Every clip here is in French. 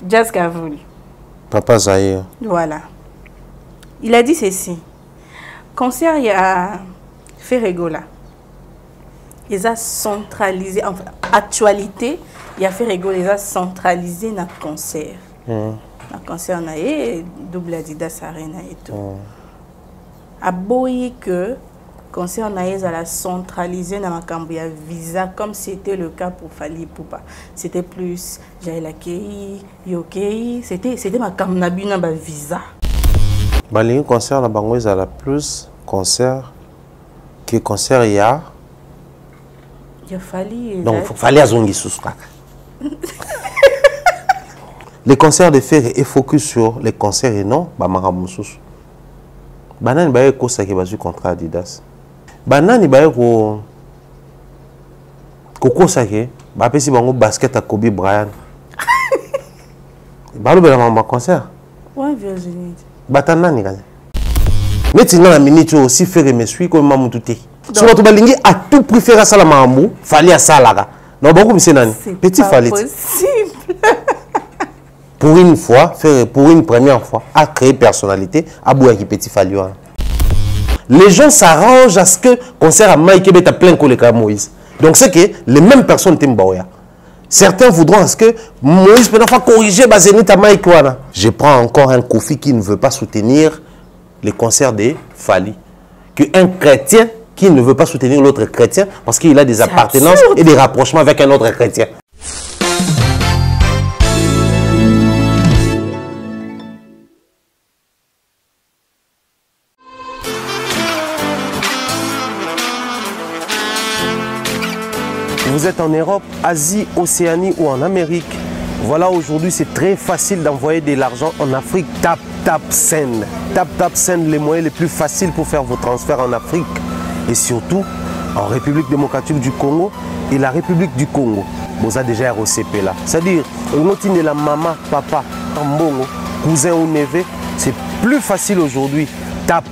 Jazz Kavoul. Papa Zahir. Voilà. Il a dit ceci. Concert, il y a Ferregola. Ils ont centralisé, enfin, actualité, il y a Ferregola, ils ont centralisé dans le concert. Dans le concert, on a double Adidas Arena et tout. A beau que concert, on a centralisé dans le visa, comme c'était le cas pour Fali Poupa. C'était plus, j'ai la Kei, Yokei, c'était ma camnabina visa. Le concert, la bangoise a la plus concert que concert il y a. Il fallait. Donc, il fallait à Zongi Sousrak. Les concerts de fer est focus sur les concerts et non, Bamaramoussous. Banane ba ko sa ke bazu contrat Adidas. Banane ba ko sa ke ba pesi bango basket à Kobe Bryant. Ba lo bela mamba concert. Ouais, Virginie. Batana ni kaza. Mais tu la minute aussi faire me suis comme maman tout est. Si votre balingi a tout préféré à ça la mambo, fallait à ça là. Non beaucoup monsieur nani. Petit fallait. Possible. Pour une fois, faire pour une première fois, à créer personnalité, à bouer qui petit fallait. Les gens s'arrangent à ce que concert à Mike Beta plein collègue Moïse. Donc c'est que les mêmes personnes t'embaouya. Certains voudront à ce que Moïse peut pas corriger Bazenit à Mike Wana. Je prends encore un Kofi qui ne veut pas soutenir les concerts des Fali. Qu'un chrétien qui ne veut pas soutenir l'autre chrétien parce qu'il a des appartenances et des rapprochements avec un autre chrétien. Vous êtes en Europe, Asie, Océanie ou en Amérique. Voilà, aujourd'hui, c'est très facile d'envoyer de l'argent en Afrique. Tap Send. Tap Send, les moyens les plus faciles pour faire vos transferts en Afrique. Et surtout, en République démocratique du Congo et la République du Congo. Vous avez déjà ROCP là. C'est-à-dire, on la maman, papa, tambongo, cousin ou neveu. C'est plus facile aujourd'hui. Tap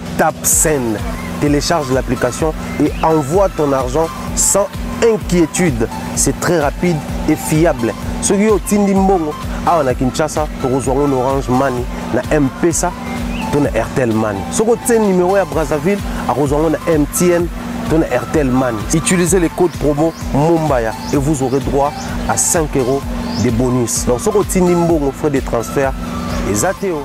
Send. Télécharge l'application et envoie ton argent sans inquiétude. C'est très rapide et fiable. Ceux qui ont Tindi Mbongo, on a Kinshasa, on a Orange Money, on a M-Pesa, on a Airtel Money. Ceux qui ont numéro à Brazzaville, on a MTN, on a Airtel Money. Utilisez les codes promo Mumbaya et vous aurez droit à 5 € de bonus. Donc ceux qui ont Tindi Mbongo, frais de transfert, les ATO.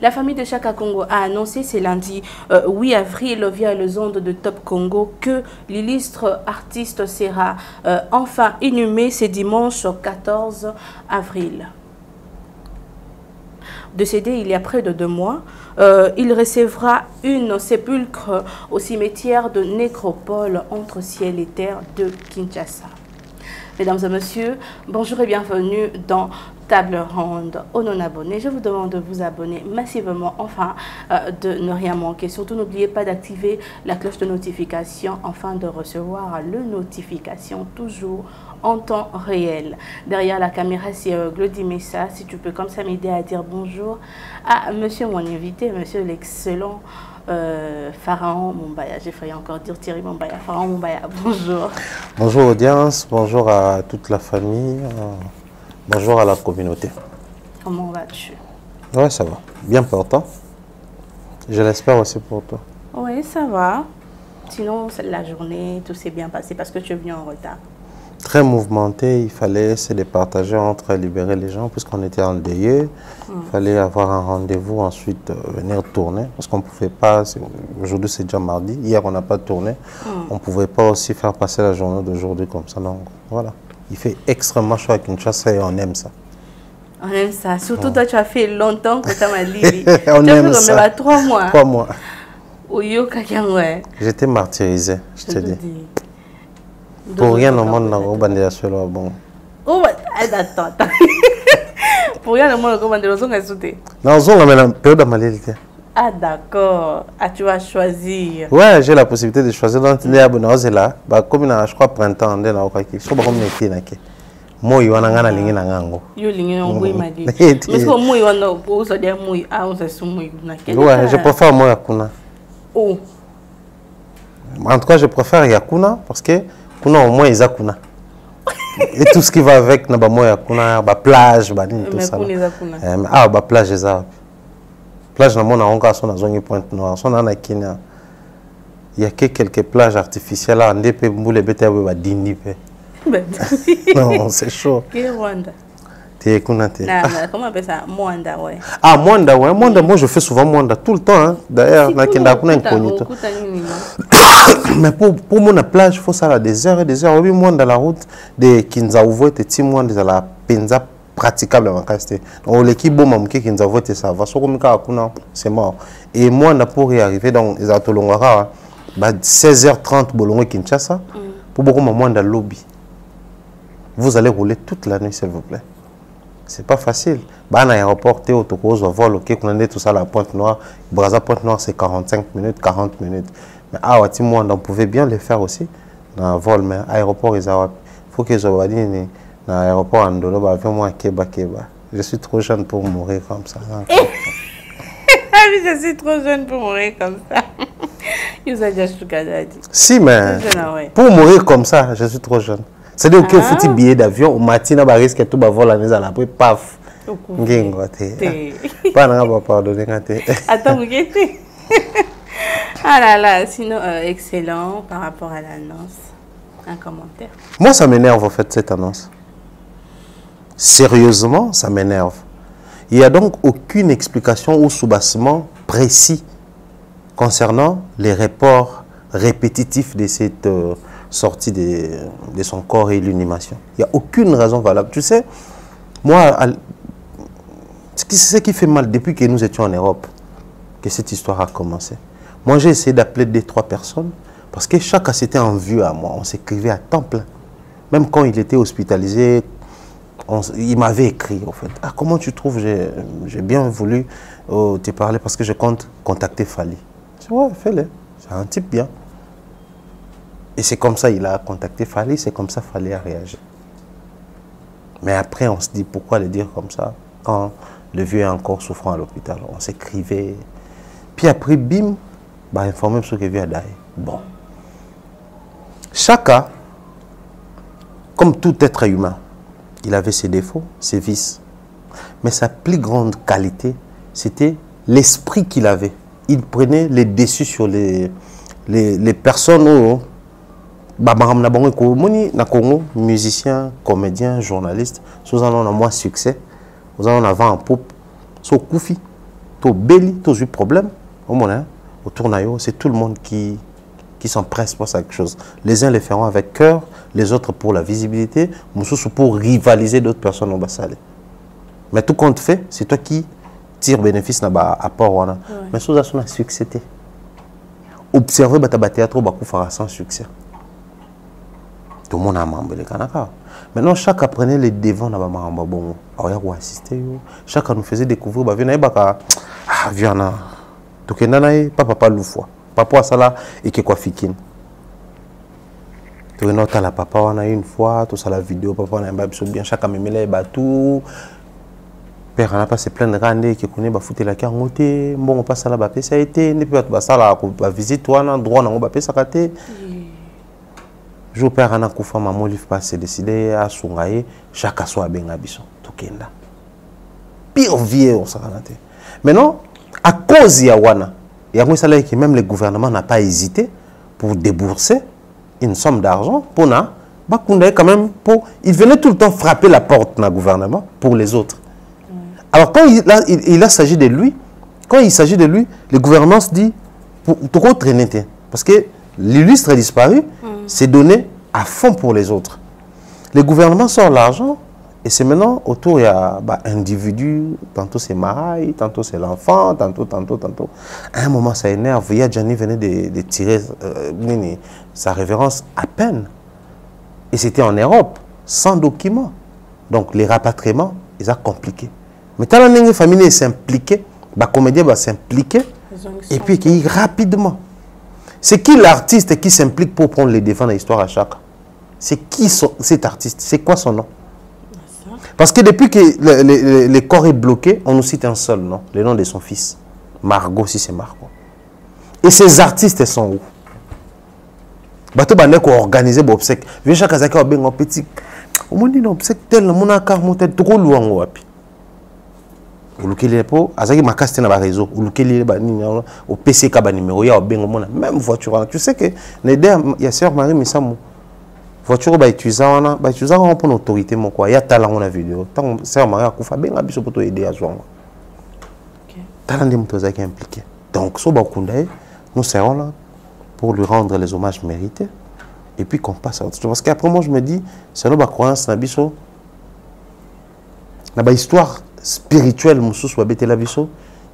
La famille de Chaka Congo a annoncé ce lundi 8 avril via les ondes de Top Congo que l'illustre artiste sera enfin inhumé ce dimanche 14 avril. Décédé il y a près de 2 mois, il recevra une sépulcre au cimetière de Nécropole entre ciel et terre de Kinshasa. Mesdames et messieurs, bonjour et bienvenue dans Table Ronde aux non-abonnés. Je vous demande de vous abonner massivement, enfin de ne rien manquer. Surtout, n'oubliez pas d'activer la cloche de notification afin de recevoir les notifications toujours en temps réel. Derrière la caméra, c'est Glody Messa. Si tu peux comme ça m'aider à dire bonjour à monsieur mon invité, monsieur l'excellent Pharaon Mumbaya. J'ai failli encore dire Thierry Mumbaya. Pharaon Mumbaya, bonjour. Bonjour audience, bonjour à toute la famille, bonjour à la communauté. Comment vas-tu? Ouais, ça va. Bien pour toi. Je l'espère aussi pour toi. Oui, ça va. Sinon, la journée, tout s'est bien passé parce que tu es venu en retard. Très mouvementé, il fallait se départager entre libérer les gens puisqu'on était endeuillés. Il fallait avoir un rendez-vous, ensuite venir tourner parce qu'on ne pouvait pas, aujourd'hui c'est déjà mardi, hier on n'a pas tourné, on ne pouvait pas aussi faire passer la journée d'aujourd'hui comme ça. Donc voilà, il fait extrêmement chaud à Kinshasa et on aime ça. On aime ça, surtout toi tu as fait longtemps que tu as mal dit. On aime ça. 3 mois. 3 mois. J'étais martyrisé, je te dis. Pour rien au monde, on va dire cela. Bon. Oh, attends. Pour rien au monde, on va dire que non, on va dire période de maladie. Ah, d'accord. Ah, tu vas choisir. Ouais, j'ai la possibilité de choisir. Donc, les abonnés, là, comme je crois printemps, je crois que je vais moi, je vais aller à Nango. Je vais aller mais si moi, je vais aller ouais, je préfère moi Yakuna. Oh. En tout cas, je préfère Yakuna parce que Kuna au moins Isakuna. Et tout ce qui va avec, na ba moya kuna ba plage, ba nini tout ça. Ah ba plage eza. Plage na mona onka so na zongi Pointe-Noire, so na Kenya. Il y a que quelques plages artificielles là, ndepé mbule beta ba dindi pe. Non, c'est chaud. Qui Rwanda? Comment on appelle ça? Mwanda, ouais. Ah, Mwanda, ouais. Mwanda, moi je fais souvent Mwanda tout le temps. Hein. D'ailleurs, mais pour mon plage, il faut ça des heures et des heures. Oui, Mwanda, la route de Kinzaouvo et de Mwanda, la penza praticable. Donc, l'équipe bon, Kinzaouvo, ça va. C'est mort. Et Mwanda, pour y arriver dans les Atolongara, 16h30, Bolongo Kinshasa, pour beaucoup de Mwanda lobby. Vous allez rouler toute la nuit, s'il vous plaît. C'est pas facile. Bah, dans l'aéroport, tu es au vol, ok, on est tout ça à la Pointe-Noire. Brazza Pointe-Noire, c'est 45 minutes, 40 minutes. Mais à Ouatimouanda, on pouvait bien le faire aussi dans le vol. Mais l'aéroport, il faut que je vous dise, dans l'aéroport, moi, Keba. Je suis trop jeune pour mourir comme ça. Je suis trop jeune pour mourir comme ça. Si, mais pour mourir comme ça, je suis trop jeune. C'est-à-dire que faut billet d'avion au matin, on risque tout vol à la après paf. Pas n'a pardonner. Attends, ah là là, sinon excellent par rapport à l'annonce. Un commentaire. Moi, ça m'énerve en fait cette annonce. Sérieusement, ça m'énerve. Il n'y a donc aucune explication ou soubassement précis concernant les reports répétitifs de cette sortie de son corps et l'animation. Il n'y a aucune raison valable. Tu sais, moi, ce qui fait mal depuis que nous étions en Europe, que cette histoire a commencé. Moi, j'ai essayé d'appeler 2-3 personnes parce que chacun s'était en vue à moi. On s'écrivait à temps plein. Même quand il était hospitalisé, il m'avait écrit, en fait. Ah, comment tu trouves? J'ai bien voulu te parler parce que je compte contacter Fally. Je dis, ouais, fais-le. C'est un type bien. Et c'est comme ça qu'il a contacté Fally, c'est comme ça Fally a réagi. Mais après, on se dit, pourquoi le dire comme ça quand le vieux est encore souffrant à l'hôpital? On s'écrivait. Puis après, bim, bah, informer sur que le vieux a d'ailleurs. Bon. Chacun, comme tout être humain, il avait ses défauts, ses vices. Mais sa plus grande qualité, c'était l'esprit qu'il avait. Il prenait les dessus sur les personnes... musiciens, comédiens, journalistes, nous avons moins succès, nous avons avant en poupe, so koufi, to belli, to eu problème, autour de c'est tout le monde qui s'empresse pour quelque chose. Les uns les feront avec cœur, les autres pour la visibilité, pour rivaliser d'autres personnes au Bassalé. Mais tout compte fait, c'est toi qui tire bénéfice à part. Mais sous un succès. Observer le théâtre sans succès. Tout le monde a membre les Kanaka. Maintenant, chacun prenait les devants dans le bon. Alors, il y a assisté. Chacun nous faisait découvrir. Ah, viens. Donc, il y a papa loufoua. Papa, ça là, et qui quoi fikin. Tu as la papa, on a une fois, tout ça la vidéo, papa, on a bien. Chacun me met les bateaux. Père, on a passé plein de randés qui connaissent foutre la carotte. Bon, on passe à la bapé, ça a été. Ne peut pas ça là, visite, on a un droit, on a bapé, ça a été. Je père ana kufa maman lui pas se décider à songaye chaque soit bien abisso tout kenda pire vieux on s'en raté maintenant à cause ya wana il y a ça là que même le gouvernement n'a pas hésité pour débourser une somme d'argent pour na bakunda quand même pour il venait tout le temps frapper la porte du gouvernement pour les autres. Alors quand il s'agit de lui, le gouvernement se dit pour tout traîner parce que l'illustre est disparu. C'est donné à fond pour les autres. Le gouvernement sort l'argent et c'est maintenant autour il y a individus, tantôt c'est Maraï, tantôt c'est l'enfant, tantôt. À un moment ça énerve. Il y a Gianni venait de tirer sa révérence à peine. Et c'était en Europe, sans document. Donc les rapatriements, ils ont compliqué. Mais quand la famille s'impliquait, les comédiens vont s'impliquer et puis qui rapidement. C'est qui l'artiste qui s'implique pour prendre les devants dans l'histoire à chaque? C'est qui cet artiste? C'est quoi son nom? Parce que depuis que le corps est bloqué, on nous cite un seul nom, le nom de son fils. Margot, si c'est Margot. Et ces artistes sont où? Bateau bandé qu'on organise l'obsèque. Viens chaque azaki au bengo petit. Au dit non, c'est tel mon car motel trop loin wapi. Ulukeli po azaki makaste na ba réseau, ulukeli ba nini au PC ka ba numéro ya bengo mona même voiture. Tu sais que Neder ya sœur Marie Misamu voiture ba utiliser pour l'autorité mon quoi, ya talent na vidéo. Tant sœur Marie akufa benga biso poto aider à zongo. OK. Talent de moto zaki impliqué. Donc so ba kundae, nous serons là pour lui rendre les hommages mérités. Et puis qu'on passe à autre chose. Parce qu'après moi je me dis, c'est là ma croyance na biso. Na ba histoire spirituelle moussous ou la biso,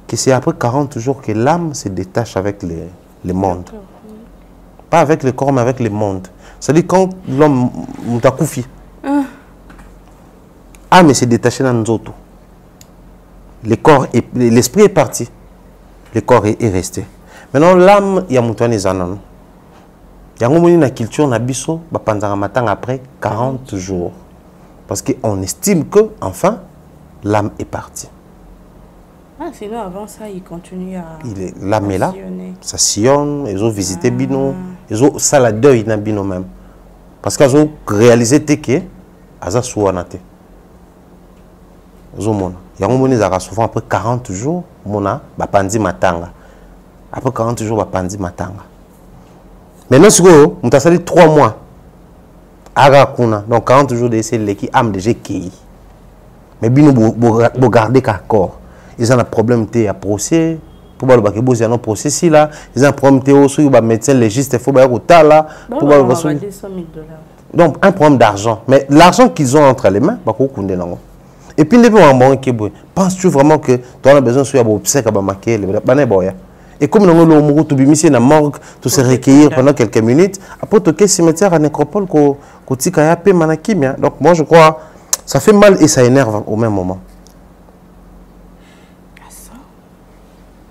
que c'est après 40 jours que l'âme se détache avec le monde. Pas avec le corps, mais avec le monde. C'est-à-dire quand l'homme m'a koufi. Ah, mais c'est détaché dans nous autres. Le corps et l'esprit est parti. Le corps est resté. Maintenant, l'âme, il y a mon tourné zanon. Il y a une culture na biso, pendant matin après 40 jours. Parce qu'on estime que, enfin, l'âme est partie. Ah, sinon, avant ça, il continue à... L'âme est là, ça sillonne, ils ont visité Bino, ils ont ça la deuil dans Bino même. Parce qu'ils ont réalisé que ils ont souanate. Ils ont souvent après 40 jours, mona bapandi matanga. Après 40 jours, bapandi matanga. Maintenant, si vous avez 3 mois, donc 40 jours d'essai, l'équipe âme déjà qui. Mais bien vous gardez qu'à corps. Ils ont un problème à procès. Pour le bac ils ont un procès si là. Ils ont un problème aussi au médecin légiste. Il faut bien au là. Donc un problème d'argent. Mais l'argent qu'ils ont entre les mains, bah quoi et puis penses-tu vraiment que tu as besoin de faire obsèque à marquer les banais. Et comme nous avons le tout bimisi na morgue, tout se recueillir pendant quelques minutes. Après tout le cimetière à nécropole ko tika pe manakimia. Donc moi je crois ça fait mal et ça énerve au même moment.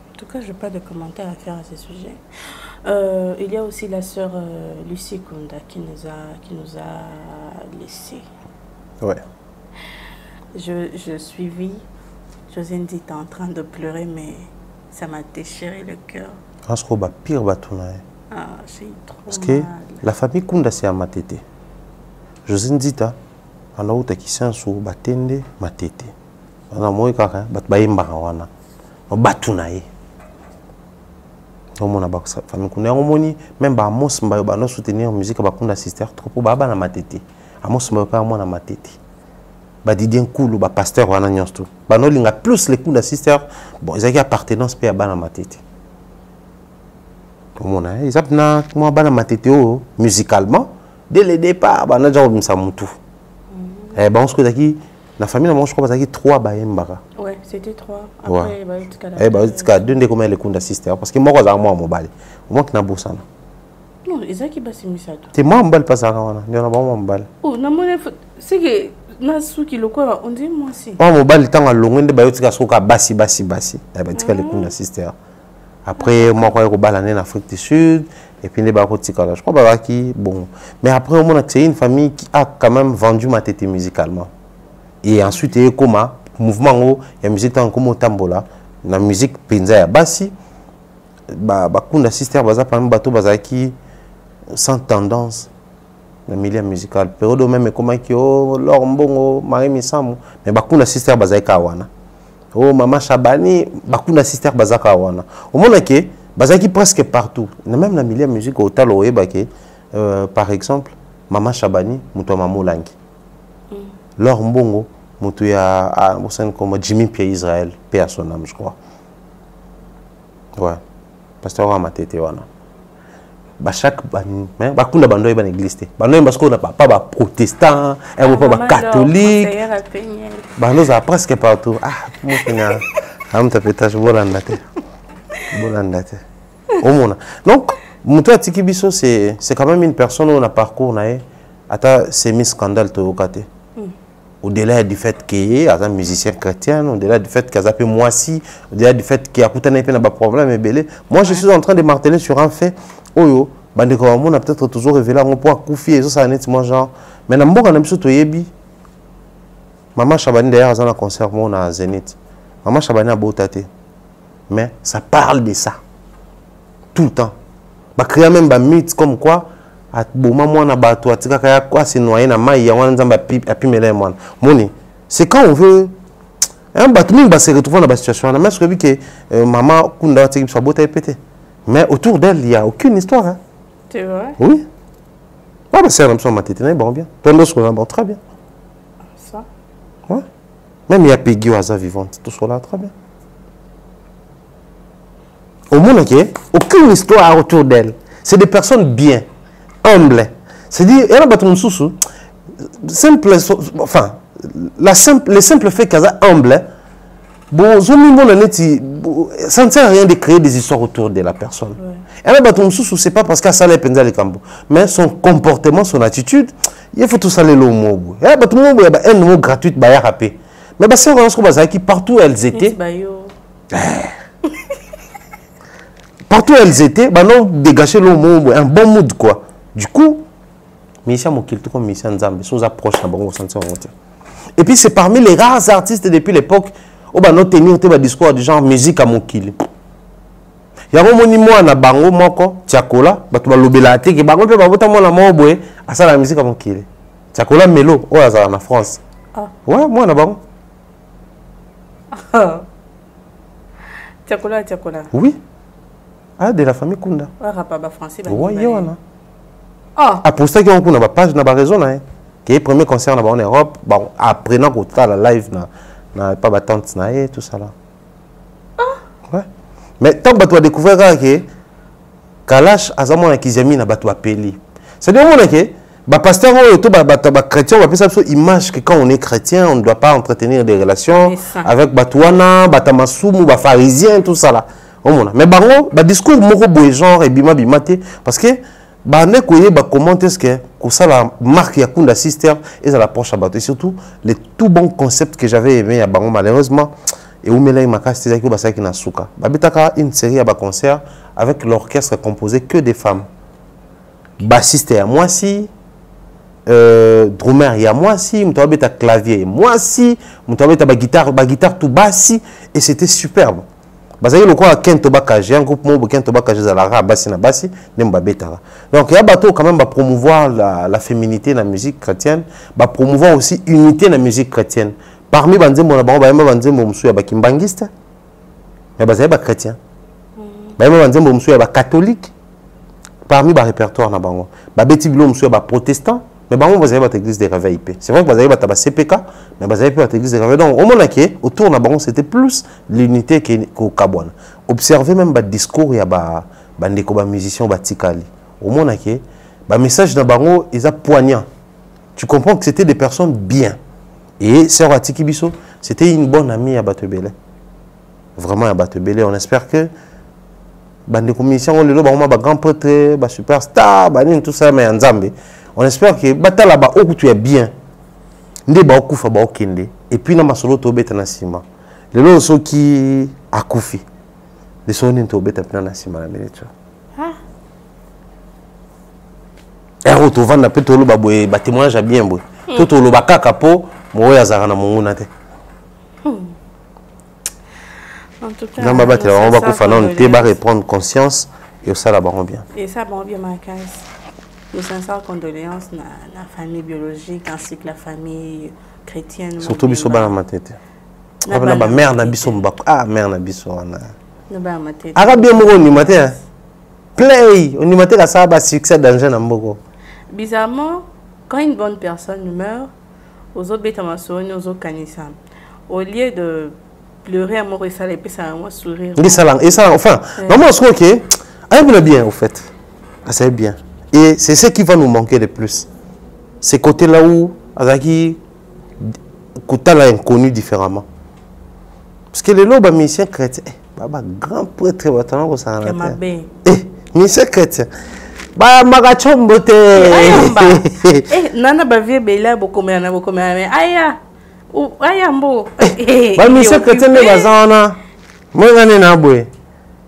En tout cas, je n'ai pas de commentaires à faire à ce sujet. Il y a aussi la sœur Lucie Kunda qui nous a laissés. Ouais. Je suivis, Josine dit en train de pleurer, mais ça m'a déchiré le cœur. Ah, c'est pire batuna. Ah, j'ai trop parce mal. Que la famille Kunda c'est à Matete. Josine dit ana uta kisansu batende matete ana moyi kaka bat bayimba wana no batuna ye omona ba famille kuna ngomoni même ba Amos Mbayo ba no soutenir musique ba Kunda sister trop pour ba na matete Amos Mbayo pa mwana matete ba Didien Kulu ba pasteur wana nyonsto ba no linga plus les Kunda sister bon ils ont appartenance pe ba na matete omona ils apna moi ba na matete musicalement dès le départ ba na jaw msa mutu. Eh ben, la famille, je crois que c'est 3 baïmbara. Ouais, c'était 3. Après, eh ben, c'est 2 de comment les Kunda sister. Parce que moi, je suis moi, mobile. Moi, qui n'a pas ça. Non, ils ont qui basé ça. C'est moi, mobile, pas ça. Il y en a pas mobile. Oh, non, c'est que Nasu qui le quoi, on dit moi aussi. Moi, mobile, tant à long, de baïotika, soka bassi. Eh ben, les Kunda sister. Après, moi, je suis allé en Afrique du Sud. Et puis, les barotika, je crois que bon. Mais après, au moins, c'est une famille qui a quand même vendu ma tête musicalement. Et ensuite, il y a comme mouvement, il y a musique comme Tambola, la musique Pinza ya Bassi, Kunda sister, baza parmi bateau bazaki sans tendance, le milieu musical. Période même comme qui Laure Mbongo, Marie Misamu, mais Kunda sister bazaki kawana. Oh Maman Chabani, Kunda sister bazaki kawana. Au moins que bazaki presque partout. Même la milieu musique au talo par exemple, Maman Chabani, Mouto Mamoulangi. Laure Mbongo, Mouto ya comme Jimmy Pierre Israël, paix à son âme, je crois. Ouais. Pasteur wa matete wana. Ba chaque bakunda bandoy ban église te. Bandoy parce qu'on n'a pas protestant, et pas catholique. Bandoy ça presque partout. Ah, moi fina. Am tapétage bolandate. Bolandate. Au monde. Donc, Mouto Atiki Biso c'est quand même une personne où on a parcours na ata semi scandale to okate. Au-delà du fait qu'il est un musicien chrétien, au-delà du fait qu'il a peu moisi, au-delà du fait qu'il a un problème, moi je suis en train de marteler sur un fait. Oyo, on a peut-être toujours révélé on peut couper ça net moi genre. Mais na mboka na biso to yebi. Maman Chabani d'ailleurs dans un concert mon à Zénith. Maman Chabani a botate. Mais ça parle de ça tout le temps. Ba créer même ba mythe comme quoi boma mwana bato atikaka ya kwa se noyer na mai ya wana nzamba apimela mwana moni c'est quand on veut un bato mingi se retrouver dans la situation mais je que maman kunda atiki so bota epete mais autour d'elle il y a aucune histoire hein. C'est vrai? Oui. Ah bah c'est un homme matete na bon bien tondo so na bon très bien ça ouais même il y a Peggy Waza vivante tout cela très bien au monde aucune histoire autour d'elle c'est des personnes bien humbles c'est-à-dire elle a battu un sous simple enfin le simple fait qu'elle est humble bon ça ne sert à rien de créer des histoires autour de la personne elle a battu un sous c'est pas parce qu'elle s'allait penser les cambo mais son comportement son attitude il faut tout ça le mot elle a battu un mot gratuit bah rapé mais bah c'est vraiment qui partout elles étaient partout elles étaient bah non dégager le mot un bon mood quoi du coup Missia Mokil tout comme Missia Nzambe sous approche na bango sentir et puis c'est parmi les rares artistes depuis l'époque où bah non tenir des discours du genre musique à Mokili yango moni moi na bango moko Tiakola bato ba lobela te ke bango pe ba bota moi na moboé asa la musique à Mokili Tiakola Melo o azala na France ouais moi na bango Tiakola oui ah de la famille Kunda rapa ba français ba ouais yona ah pour ça qu'on a ba page na ba raison là qui est premier concert en Europe bon après na ko ta la live na pas battante na et tout ça là ouais mais tant que tu as découvert que Kalash azamo na kizami na bato apeli c'est dire mon que ba pasteur ou tout ba chrétien on va penser sur image que quand on est chrétien on ne doit pas entretenir des relations avec batouana batamasumu ba pharisien tout ça là mais bango ba discours moko boy genre et bimate parce que bah ne koye ba comment est-ce que ça la marque ya Kunda Sister et ça l'approche à bateau et surtout les tout bons concepts que j'avais aimé à bango malheureusement et où melay makasi tezaki ba saki na suka ba bitaka une série à ba concert avec l'orchestre composé que des femmes bassiste ya moi si drummer ya moi si muto beta clavier moi si muto beta ba guitare tout bassi et c'était superbe. Bazali le quoi Kento Bakaji un groupe mo Kento Bakaji za la ra bassi na bassi nem ba betara. Donc il y a bateau quand même ba promouvoir la féminité dans la musique chrétienne, ba promouvoir aussi unité dans la musique chrétienne. Parmi banzembo na bango ba yema banzembo musu ya ba kimbangiste. Ya bazali ba chrétien. Ba yema banzembo musu ya ba catholique. Parmi ba répertoire na bango. Ba beti bilo musu ya ba protestant. Mais bango bazali ba église de réveil pe. C'est vrai que bazali ba ta CPK, mais bazali pe ba église de réveil. Donc au moment que autour na bango c'était plus l'unité que Kabwana. Observez même ba discours ya ba ndeko ba musicien ba tikali. Au moment que ba message na bango ils a poignant. Tu comprends que c'était des personnes bien. Et Sœur Atiki Biso, c'était une bonne amie à Batebele. Vraiment à Batebele, on espère que bandeko musicien on le lo ba grand prêtre, ba superstar, ba tout ça mais en Zambie. On espère que batala ba oku tu es bien. Nde ba okufa ba okende. Et puis na masolo to beta na sima. Le lo so ki akufi. Le so ni to beta pina na sima na minute. Ah. Et to vanda pe to lo ba boye ba témoignage bien boye. To lo ba kaka po mo ya zara na munguna te. En tout cas, on va kufa na on te ba reprendre conscience et ça là ba bien. Et ça ba bien ma case. Nos sincères condoléances à la famille biologique ainsi que la famille chrétienne. Surtout biso bana matete. Na ba mère na biso mbako. Ah mère na biso wana. Na ba matete. Aka bien moko ni matin. Play, on y matin ka ça ba succès danger na mboko. Bizarrement, quand une bonne personne meurt, aux autres bétamasoni, aux autres kanisa, au lieu de pleurer à mort et ça les puis ça moi sourire. Et ça enfin, normalement je crois que elle bien au fait. Ça c'est bien. Et c'est ce qui va nous manquer le plus. Ces côtés-là où Azaki Koutala inconnu différemment. Parce que les lobes musiciens chrétiens, grand prêtre, musicien chrétien. Bah, magachombote. Nana bavie bela bokomena bokomena. Aya. Ou aya mbo. Bah, musicien chrétien ne bazana. Moi ngane na boye.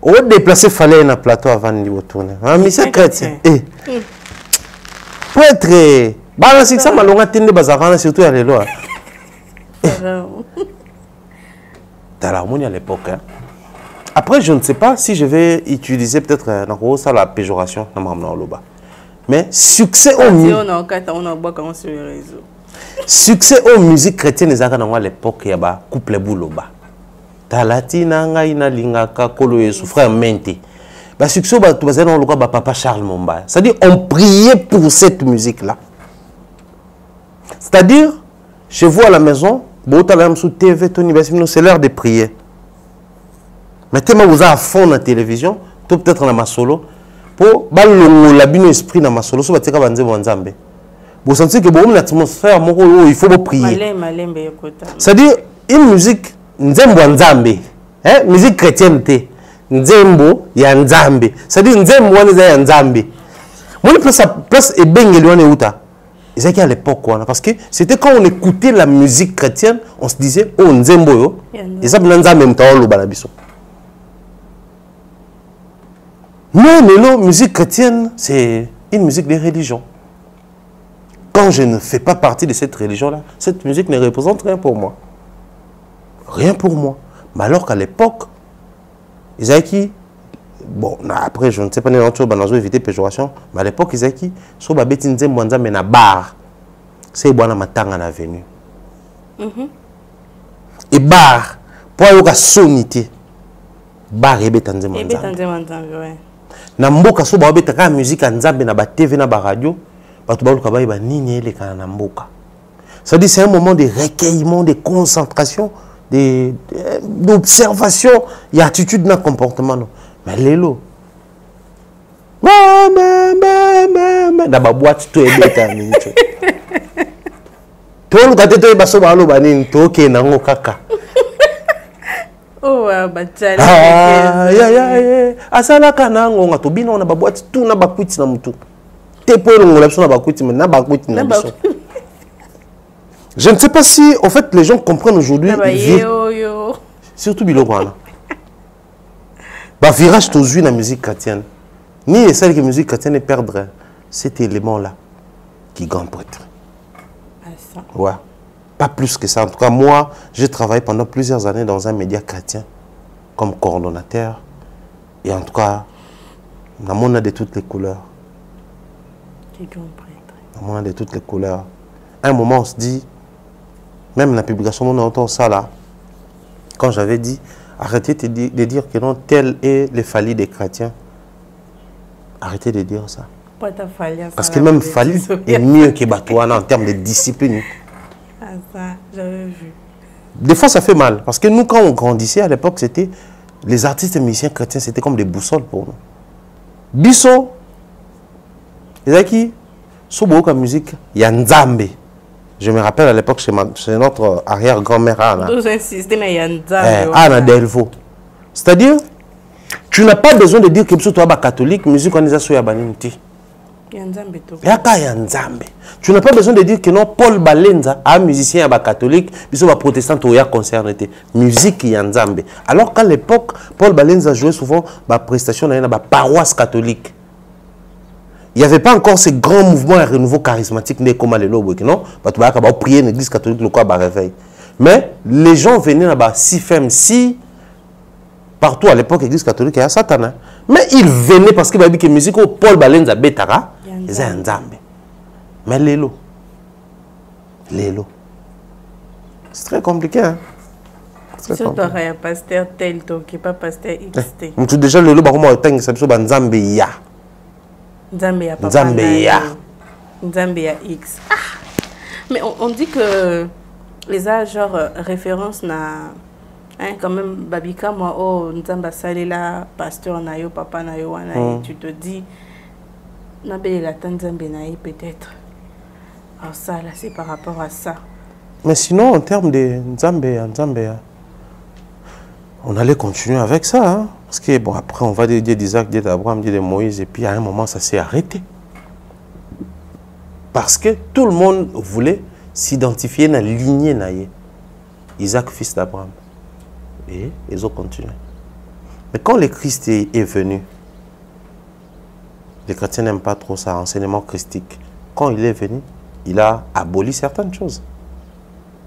On va déplacer fallait un plateau avant de retourner. Un musicien chrétien. Prêtre. Bah, c'est ça, malonga tende bazarana surtout à l'éloignement. Dans l'harmonie à l'époque. Hein. Après, je ne sais pas si je vais utiliser peut-être la péjoration. Mais succès aux musiques. Succès aux musiques chrétiennes, à l'époque, il y a couple bouloba. Talatina ngaina lingaka kolo yesu frère Mente. Bah succès bah tu vas dans le cas papa Charles Momba. C'est-à-dire on priait pour cette musique là. C'est-à-dire chez vous à la maison, sous TV, c'est l'heure de prier. Maintenant vous avez à fond la télévision, peut-être dans ma solo pour la bien esprit dans ma solo, so bateka banze banzambe. Vous sentez que bon l'atmosphère il faut prier. C'est-à-dire une musique nzembo nzambe, hein, musique chrétienne té, nzembo ya nzambe. C'est-à-dire nzembo wana ya nzambe. Moi place et bengeli wana uta. C'est à l'époque parce que c'était quand on écoutait la musique chrétienne, on se disait oh nzembo yo, et ça nzambe mtaolo balabiso. Mais la musique chrétienne, c'est une musique de religion. Quand je ne fais pas partie de cette religion-là, cette musique ne représente rien pour moi. Rien pour moi. Mais alors qu'à l'époque, Isaïki, bon, après, je ne sais pas, on éviter péjoration, mais à l'époque, Isaïki, so babeti nzembo mais na bar, c'est bon, matanga na venu. Et bar, pour avoir la sonité, bar et betan nzembo nzambe. Na mboka so ba betaka musique nzambe na ba TV na ba radio, batu ba luka ba ba nini ele kana na mboka. Ça dit c'est un moment de recueillement, de concentration, d'observation, il y a attitude dans le comportement. Non. Mais l'élo. Dans la boîte, tout est bête. Tout le monde est basso balo banin, tout est nango kaka. Oh, bachali. Asala kanango nga to bino na ba boîte tout na ba kwiti na mutu. Te po ngo la na ba kwiti mais na ba kwiti na biso. Je ne sais pas si, en fait, les gens comprennent aujourd'hui. Surtout Bilogwana. Bah, virage tous dans la musique chrétienne. Ni celle que la musique chrétienne perdre cet élément-là qui grand prêtre. Ouais. Pas plus que ça. En tout cas, moi, j'ai travaillé pendant plusieurs années dans un média chrétien comme coordonnateur. Et en tout cas, dans le monde de toutes les couleurs. Qui grand prêtre. Dans le monde de toutes les couleurs. À un moment, on se dit. Même la publication, on entend ça là. Quand j'avais dit, arrêtez de dire que non, tel est le Fali des chrétiens. Arrêtez de dire ça. Parce que même Fali est mieux que Batouana en termes de discipline. Ah ça, j'avais vu. Des fois, ça fait mal. Parce que nous, quand on grandissait à l'époque, c'était les artistes et musiciens chrétiens, c'était comme des boussoles pour nous. Bisso, Ezaki, Sobo comme musique, il y a Nzambe. Je me rappelle à l'époque chez notre arrière-grand-mère Anna. Anna Delvaux. C'est-à-dire, tu n'as pas besoin de dire que tu es catholique, musique organisation yabaninti. Tu n'as pas besoin de dire que non, Paul Balenza, un musicien catholique, ils sont protestant ou concerné. Musique yanzambe. Alors qu'à l'époque, Paul Balenza jouait souvent la prestation dans la paroisse catholique. Il n'y avait pas encore ces grands mouvements et renouveau charismatiques comme les lobes, non? Parce que tu prier une église catholique, le quoi réveil. Mais les gens venaient là-bas, si partout à l'époque, l'église catholique, il y a Satan. Mais ils venaient parce que la musique, Paul Balenza Betara, ils ont un nzambe. Mais l'élo. C'est très compliqué, hein? Surtout il y a pasteur tel, qui n'est pas pasteur XT. Déjà, l'élo, c'est un nzambe ya. Nzambia papa Nzambia X. Ah! Mais on dit que les âges genre référence na hein, quand même babika moi oh Nzamba salela pasteur na yo papa na yo wana et tu te dis na belle la Nzambe na yi peut-être. Alors ça là c'est par rapport à ça. Mais sinon en termes de Nzambia on allait continuer avec ça hein? Parce que bon, après, on va dire d'Isaac, dire d'Abraham, dire de Moïse, et puis à un moment, ça s'est arrêté. Parce que tout le monde voulait s'identifier dans la lignée naïe. Isaac, fils d'Abraham. Et ils ont continué. Mais quand le Christ est venu, les chrétiens n'aiment pas trop ça, enseignement christique. Quand il est venu, il a aboli certaines choses.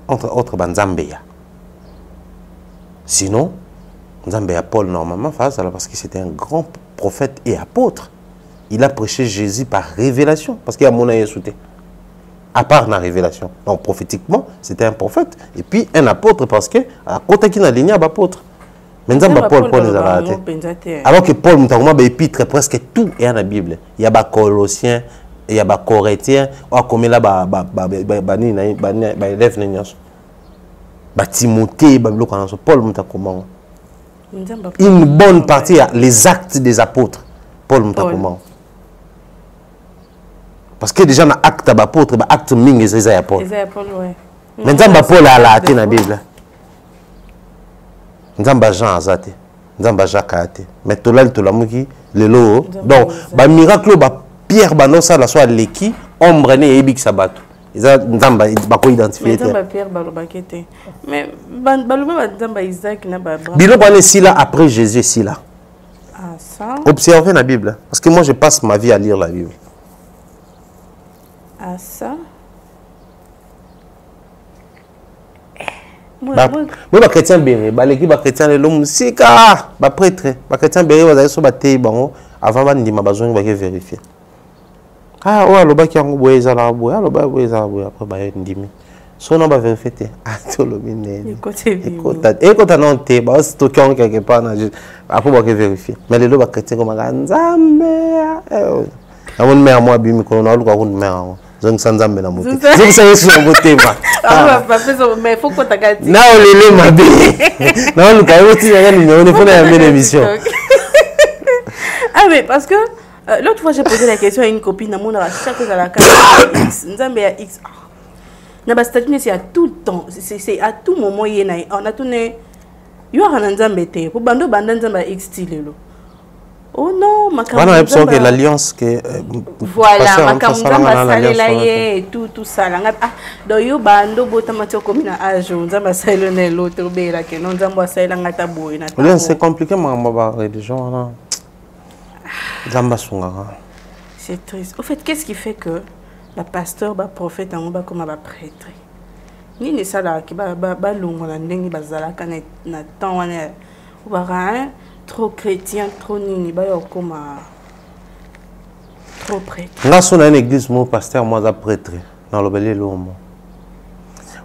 Entre autres, Nzambeya. Sinon, Nzambeya Paul, normalement, parce que c'était un grand prophète et apôtre. il a prêché Jésus par révélation. Parce qu'il y a mon aïe sauté. À part la révélation. Donc prophétiquement, c'était un prophète. Et puis un apôtre parce que à côté qui n'a ligne à apôtre. Maintenant, Paul les a ratés. Alors que Paul, il épître presque tout est dans la Bible. Il y a des Colossiens, il y a des Corinthiens, comme là, Timothée, Paul, une bonne partie, les actes des apôtres. Paul, parce que déjà, dans l'acte des apôtres, l'acte ming, c'est les Paul. Maintenant, Paul a la dans la Bible. Nzamba Jean azate, Nzamba Jacques ate. Mais tolal tolamuki le lo. Donc, ba miracle ba Pierre banosa la soit leki, ombre ne ebik sabato. Ils Nzamba ba ko identifier. Nzamba Pierre balobakete. Mais baloba Nzamba Isaac na ba. Bilo bane si là après Jésus si là. Ah ça. Observez la Bible parce que moi je passe ma vie à lire la Bible. Ah ça. Moi, les chrétiens béni, les chrétiens l'homme sika, les prêtres, les chrétiens béni, ils ont battu bango avant de ma besoin de vérifier. Ah ouais, le bac qui a un bois à la bois, le bac est à la bois après bah ndimi. Son nom va vérifier. Ah tout le monde. Écoute, non t'es, bah c'est tout quelqu'un quelque part après bah vérifier. Mais les autres chrétiens comme Nzambe, on met moi bimi qu'on a le quoi on met. Donc sans Nzambe na moto. Je sais sur mon thème. Ah mais il faut que tu gâtes. Non, les ma bé. Non, le cas où tu as gagné, on est pour une émission. Ah mais parce que l'autre fois j'ai posé la question à une copine à mon chaque chose à la carte X, Nzambe à X. Na ba statut c'est à tout temps, c'est à tout moment yena on a tourné yo a Nzambe te pour bando banda Nzambe X style lo. Oh non, ma camarade. Voilà, que l'alliance que. Voilà, ma camarade, tout ça. Ah, donc yo bando bota matio comme na âge, on a sailé ne l'autre bela que non zamba sailé ngata boy na. C'est compliqué ma religion là. Zamba sunga. C'est triste. Au fait, qu'est-ce qui fait que la pasteur, ba prophète, on va comme ba prêtre. Ni ne ça là qui ba longo na ndengi bazala kana na temps wana. Ou ba trop chrétien, trop nini, comme trop prêtre. Là, on a une église, mon pasteur, moi, je prêtre. Dans le bel l'homme.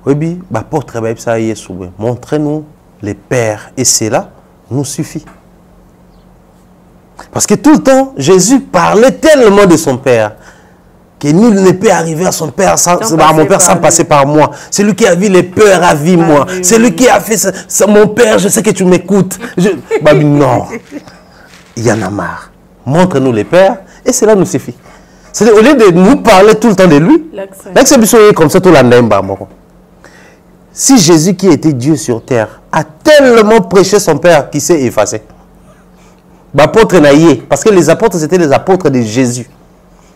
Oui, bien, l'apôtre, ça y est, montrez-nous les pères. Et c'est là, nous suffit. Parce que tout le temps, Jésus parlait tellement de son père. Que nul ne peut arriver à son père sans mon père sans passer par moi. C'est lui qui a vu les peurs à vie moi. C'est lui qui a fait ça. Mon père, je sais que tu m'écoutes. Non. Il y en a marre. Montre-nous les pères et cela nous suffit. C'est-à-dire, au lieu de nous parler tout le temps de lui, l'exception est comme ça tout l'année. Si Jésus qui était Dieu sur terre a tellement prêché son père qui s'est effacé. L'apôtre naïe, parce que les apôtres c'était les apôtres de Jésus.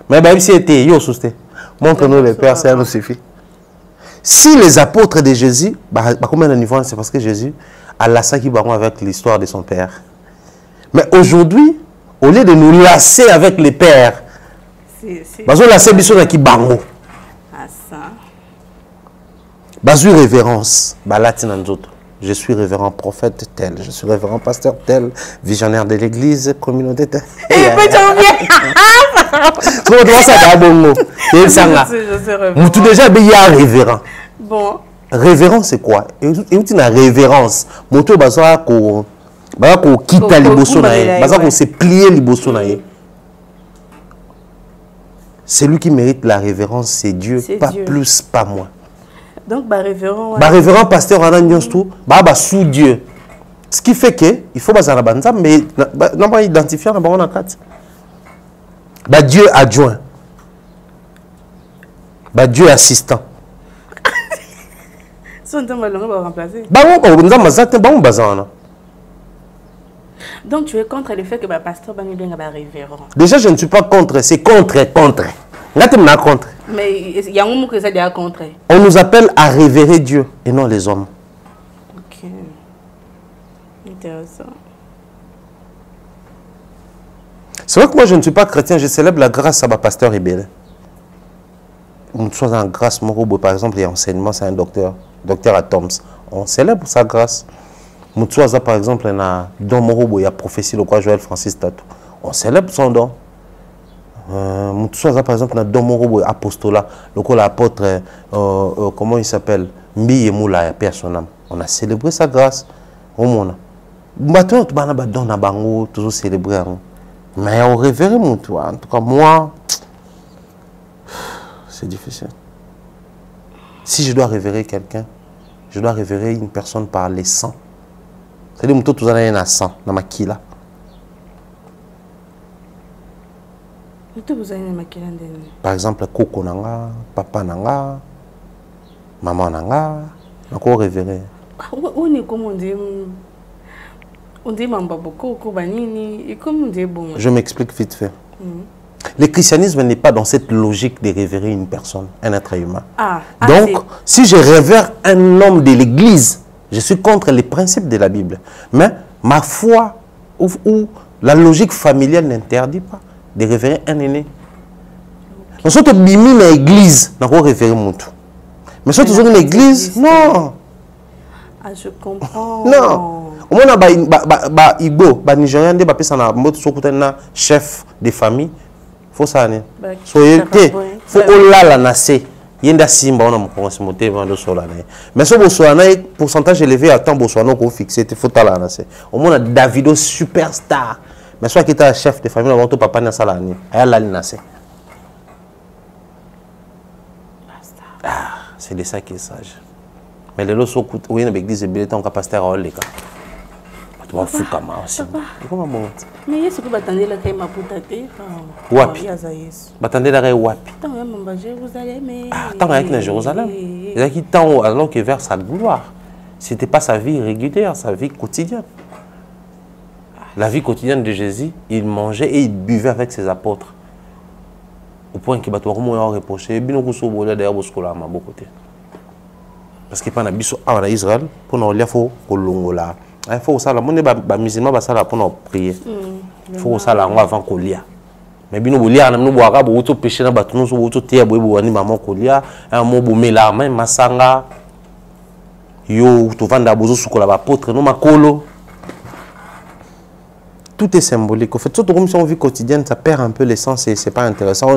Mais même si c'était yo sousté, montre-nous les pères, ça nous suffit. Si les apôtres de Jésus, combien de niveaux c'est parce que Jésus a lassé qui avec l'histoire de son père. Mais aujourd'hui, au lieu de nous lasser avec les pères, on lasser biso qui bango. Ah ça. Basu révérence, balatina nzoto. Je suis révérend prophète tel, je suis révérend pasteur tel, visionnaire de l'église, communauté tel. Comment ça va bongo? Tout déjà il y a révérend. Bon. Révérend c'est quoi? Et tu na révérence. Moto baza ko kita liboso na, baza ko se plier liboso na. Celui qui mérite la révérence c'est Dieu, pas Dieu. Plus, pas moi. Donc, révérend. Révérend pasteur en a tout, sous Dieu. Ce qui fait que il faut baser la banza, mais non pas identifier la banane en quatre. Dieu adjoint. Dieu assistant. Donc tu es contre le fait que le pasteur banni bien révérend. Déjà je ne suis pas contre, c'est contre. Contre. Mais il y a un mot que ça dit à contre. On nous appelle à révérer Dieu et non les hommes. Ok. Intéressant. C'est vrai que moi je ne suis pas chrétien, je célèbre la grâce à ma pasteur Ibele. On soit en grâce, par exemple, et enseignement, c'est un docteur à Toms. On célèbre sa grâce. Moutouaza, par exemple, dans Morobo, il y a prophétie, le quoi Joël Francis Tatou. On célèbre son don. par exemple, dans mon apostolat, l'apôtre, comment il s'appelle? Mbi et Moula, Père son âme. On a célébré sa grâce. Au monde. Maintenant, on a toujours célébré. Mais on révère mon toit. En tout cas, moi, c'est difficile. Si je dois révérer quelqu'un, je dois révérer une personne par les sangs. C'est-à-dire que tout le monde sang dans ma kila. Par exemple, Coco Nanga, Papa Nanga, Maman Nanga, encore révérer. On est comme on dit Mamba Boko, Banini, et comme on dit bon. Je m'explique vite fait. Le christianisme n'est pas dans cette logique de révérer une personne, un être humain. Donc, si je révère un homme de l'église, je suis contre les principes de la Bible. Mais ma foi ou la logique familiale n'interdit pas de révérer un aîné. Nous sommes bimi dans l'église, nous avons révéré mon tout. Mais si nous sommes dans l'église, non. Ah, je comprends. Non. Au moins, Igbo, Nigérian, un chef de famille. Il faut ça. Il faut la nasser. Il y a des simba, on a monté dans solana. Mais ce solana, pourcentage élevé à temps, Botswana qu'on fixe, il faut la nasser. Au moins, Davido superstar. Mais soit qui est chef de famille, on va tout papa na salani. Elle a nasser. C'est de ça qui est sage. Mais les lots sont oui, on a église et billet en capacité à aller. Tu vas fou comme aussi. Comment bon? Mais est-ce que vous attendez la caille ma poutate? Wapi. Attendez la caille wapi. Tant même à Jérusalem. Tant avec la Jérusalem. Il y a qui tant alors que vers sa gloire. C'était pas sa vie régulière, sa vie quotidienne. La vie quotidienne de Jésus, il mangeait et il buvait avec ses apôtres. Au point qu'il va tout reprocher. Bien au coup d'ailleurs Boscola à mon côté. Parce qu'il n'y a pas en Israël pour nous aller faut Kolongola. Il faut ça la monnaie ba musulman ba ça la pour nous prier. Il faut ça la avant kolia. Mais bien nous lia nous boire ba auto péché na ba tout nous auto tie boy boani maman kolia un mot bomela même masanga yo to vanda bozo sukola ba potre no makolo. Tout est symbolique. En fait, surtout comme si on vit quotidienne, ça perd un peu l'essence et c'est pas intéressant.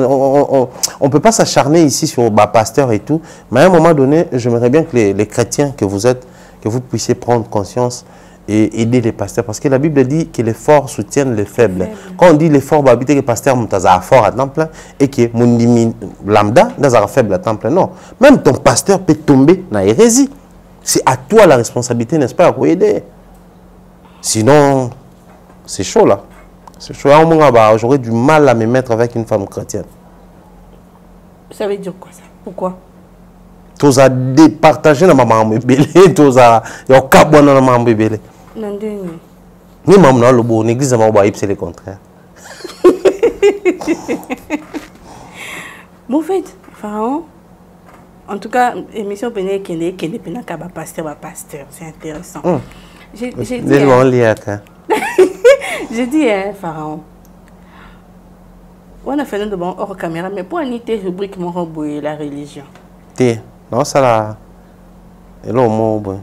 On peut pas s'acharner ici sur pasteur et tout, mais à un moment donné, j'aimerais bien que les chrétiens que vous êtes, que vous puissiez prendre conscience et aider les pasteurs. Parce que la Bible dit que les forts soutiennent les faibles. Quand on dit les forts, bah, habiter que les pasteurs sont fort à temps plein et que mon lambda sont faible à temps plein. Non. Même ton pasteur peut tomber dans l'hérésie. C'est à toi la responsabilité, n'est-ce pas, pour aider. Sinon... c'est chaud là. C'est chaud. J'aurais du mal à me mettre avec une femme chrétienne. Ça veut dire quoi ça? Pourquoi? Tu as départagé dans ma maman bébé. Tu as cabon dans ma maman bébé. Non, ni maman le bon église c'est le contraire. Bon fait, Pharaon. En tout cas, émission Péné qui est pasteur, c'est intéressant. J'ai dit, Pharaon, on a fait de bon hors caméra, mais pour une rubrique, mon robot et la religion. Non, ça là. Et là, au moins,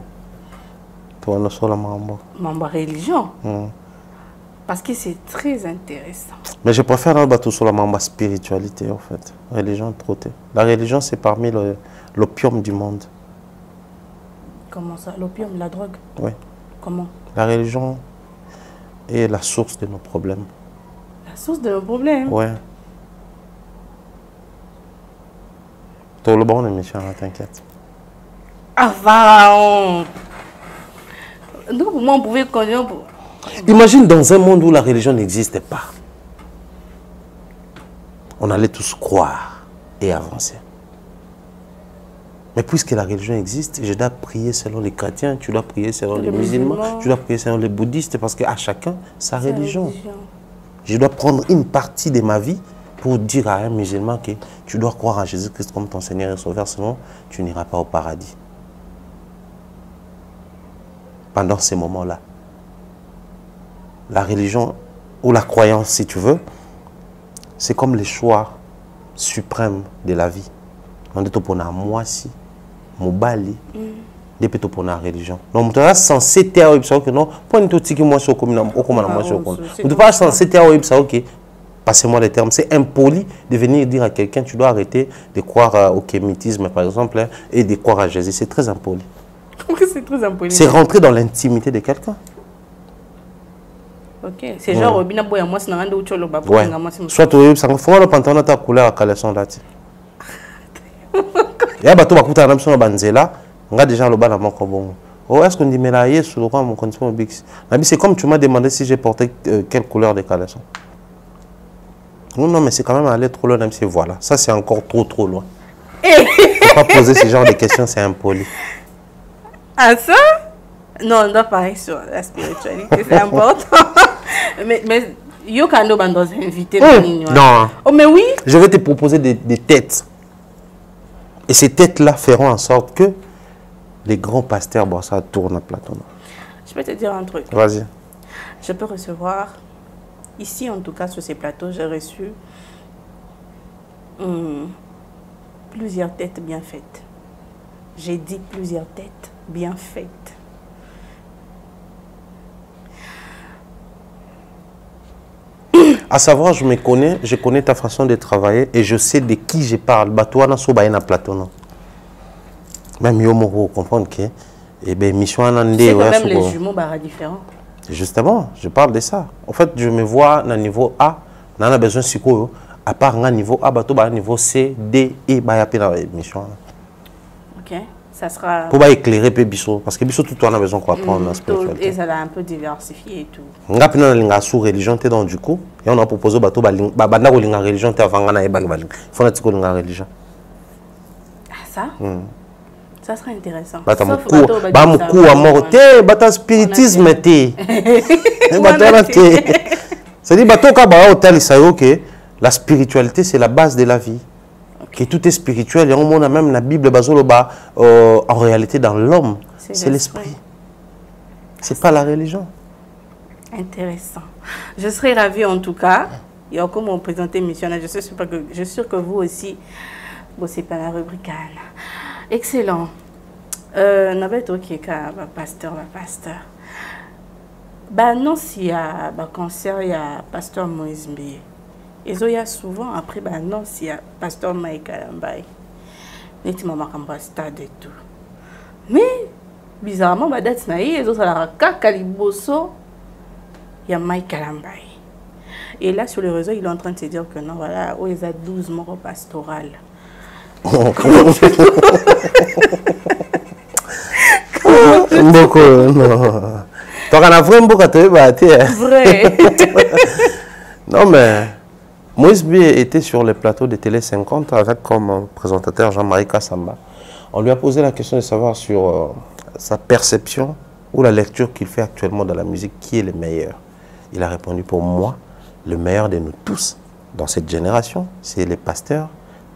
tu as sur la mambo. Mambo religion. Parce que c'est très intéressant. Mais je préfère un bateau sur la mambo spiritualité, en fait. Religion, trop. La religion, c'est parmi l'opium du monde. Comment ça? L'opium, la drogue? Oui. Comment? La religion est la source de nos problèmes. La source de nos problèmes? Oui. Tout le bon est méchant, t'inquiète. Ah, Pharaon! Donc, moi, on pouvait connaître... Imagine dans un monde où la religion n'existait pas. On allait tous croire et avancer. Mais puisque la religion existe, je dois prier selon les chrétiens, tu dois prier selon les musulmans, tu dois prier selon les bouddhistes, parce qu'à chacun, sa religion. Je dois prendre une partie de ma vie pour dire à un musulman que tu dois croire en Jésus-Christ comme ton Seigneur et Sauveur, sinon tu n'iras pas au paradis. Pendant ces moments-là, la religion ou la croyance, si tu veux, c'est comme le choix suprême de la vie. On dit pour moi si mobali depuis pour la religion. Donc tu es censé te que non, pour une toute moi sur comme moi sur on ne pas censé te OK passez-moi les termes, c'est impoli de venir dire à quelqu'un, tu dois arrêter de croire au kémitisme, par exemple, hein, et de croire à Jésus. C'est très impoli. C'est très impoli. C'est rentrer dans l'intimité de quelqu'un. Ok, c'est genre, bina boya moi, c'est n'importe où tu le bas. Soit tu as le pantalon ta couleur à caleçon là. Il y a bateau bakuta na mso na banzela, nga déjà le bas na moko bongo. Oh, est-ce qu'on dit mais là sur le roi mon condition bix. C'est comme tu m'as demandé si j'ai porté quelle couleur de caleçon. Non, mais c'est quand même aller trop loin, même si voilà. Ça, c'est encore trop loin. Faut pas poser ce genre de questions, c'est impoli. Ah, ça? Non, on doit parler sur la spiritualité, c'est important. mais yo quand on doit inviter non. Oh, mais oui. Je vais te proposer des têtes. Et ces têtes-là feront en sorte que les grands pasteurs, bon, ça tourne à Platon. Je peux te dire un truc. Vas-y. Je peux recevoir, ici en tout cas sur ces plateaux, j'ai reçu plusieurs têtes bien faites. J'ai dit plusieurs têtes bien faites. À savoir, je connais ta façon de travailler et je sais de qui je parle. Toi, na soba na Platon. Même yo mo comprendre que mission c'est quand même les jumeaux bara différents. Justement, je parle de ça. En fait, je me vois à niveau A, on a besoin de à part un niveau A, à niveau C, D, E, bah, il y a mission. Ok, ça sera... Pour éclairer Bisso, parce que Bisso, tout le monde a besoin qu'on apprenne la spiritualité. Et ça l'a un peu diversifié et tout. On a une sous-religion, donc du coup, et on a proposé bateau, la religion, il faut la religion. Ah, ça ça serait intéressant. Bamoukou à mort, bata spiritisme té. C'est-à-dire bateau ka hôtel que la spiritualité c'est la base de la vie. Que tout est spirituel et on a même la Bible en réalité dans l'homme, c'est l'esprit. C'est pas la religion. Intéressant. Je serais ravie en tout cas. Il y a comme on présentait missionnaire, je suis sûr que vous aussi vous c'est pas la rubrique. Excellent. Nabet ok pasteur. Bah non s'il y a cancer il y a pasteur Moïse Mbié. Et il y a souvent après bah non s'il y a pasteur Mike Kalambai. Neti mama kamba stade et tout. Mais bizarrement bah date na ils ont la kaka liboso il y a Mike Kalambai. Et là sur le réseau il est en train de se dire que non voilà où ils a 12 morts pastorales. Beaucoup, non. Tu as vrai. Non, mais Moïse Mbié était sur les plateaux de Télé 50 avec comme présentateur Jean-Marie Kassamba. On lui a posé la question de savoir sur sa perception ou la lecture qu'il fait actuellement dans la musique, qui est le meilleur. Il a répondu pour moi, le meilleur de nous tous dans cette génération, c'est le pasteur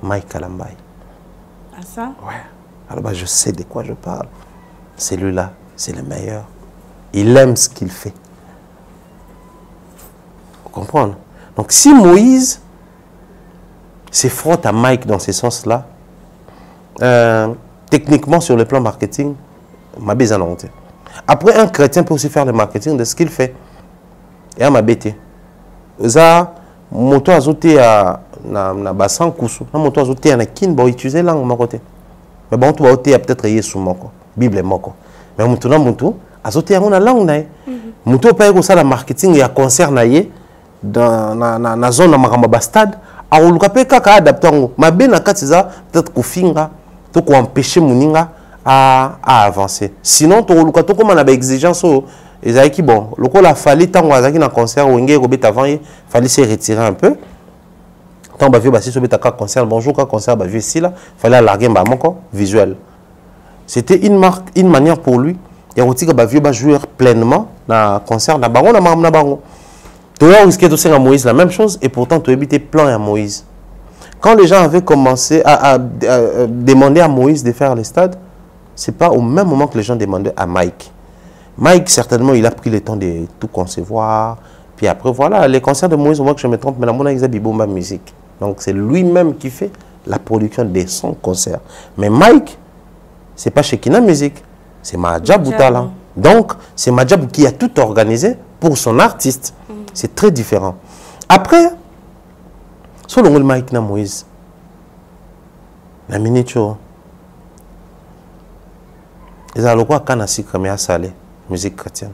Mike Kalambai. Ah ça? Ouais. Alors bah, je sais de quoi je parle. Celui-là, c'est le meilleur. Il aime ce qu'il fait. Vous comprenez? Donc si Moïse se frotte à Mike dans ce sens-là, techniquement sur le plan marketing, ma bise en honte. Après, un chrétien peut aussi faire le marketing de ce qu'il fait. Et à ma bête. Ça, moto azoté à na bassin kusu. Na moto azoté à kin ba utiliser langue ma côté. Mais bon, tu vas peut-être yesu moko, Bible moko. Mais maintenant mutu azoté à langue na. Mutu pa ko ça la marketing ya concert na ye dans na zone na makamba stade. A oluka pe kaka adaptango. Ma be na katiza peut-être ko finga to ko empêcher muninga à avancer. Sinon to oluka to comme na ba exigence et ça qui bon, le coup la fallait tant qu'on a un concert où il fallait se retirer un peu. Tant que vu basé sur le concert, bonjour quand concert bah ici là, fallait larguer bah mon visuel. C'était une manière pour lui. Il y a aussi que bah vieux bah jouer pleinement dans concert na baron na baron. Tu as risqué de faire à Moïse la même chose et pourtant tu as évité plein à Moïse. Quand les gens avaient commencé à demander à Moïse de faire les stades, c'est pas au même moment que les gens demandaient à Mike. Mike, certainement, il a pris le temps de tout concevoir. Puis après, voilà, les concerts de Moïse, au moins que je me trompe, mais la monnaie, ils ont Bibomba musique. Donc, c'est lui-même qui fait la production de son concert. Mais Mike, ce n'est pas Shekina Musique, c'est Mahadjab Boutala. Donc, c'est Mahadjab qui a tout organisé pour son artiste. C'est très différent. Après, so longo le Mike na Moïse na miniature ils ont le quoi kana sika mais à salé musique chrétienne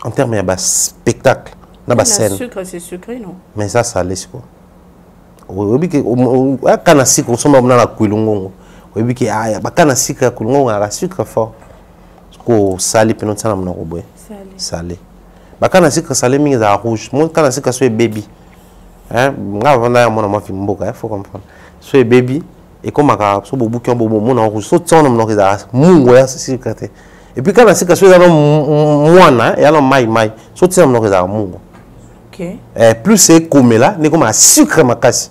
en termes de spectacle na ba scène sucre c'est sucré non mais ça salé c'est quoi oui que kana sika on somba na kuilungo oui que ah ba kana sika kulungo na sucre fort ko salé pe non sana mna ko boy salé ba kana sika salé mingi za rouge mon kana sika so baby hein nga vanda mona ma fi mboka faut comprendre so baby et comme à so bobu qui bobu mon en rouge so tsona mna ko za mungo ya sika te et puis kana sika so za mwana ya no mai so tsona mna ko za mungo OK plus c'est comme là n'est comme un sucre makasi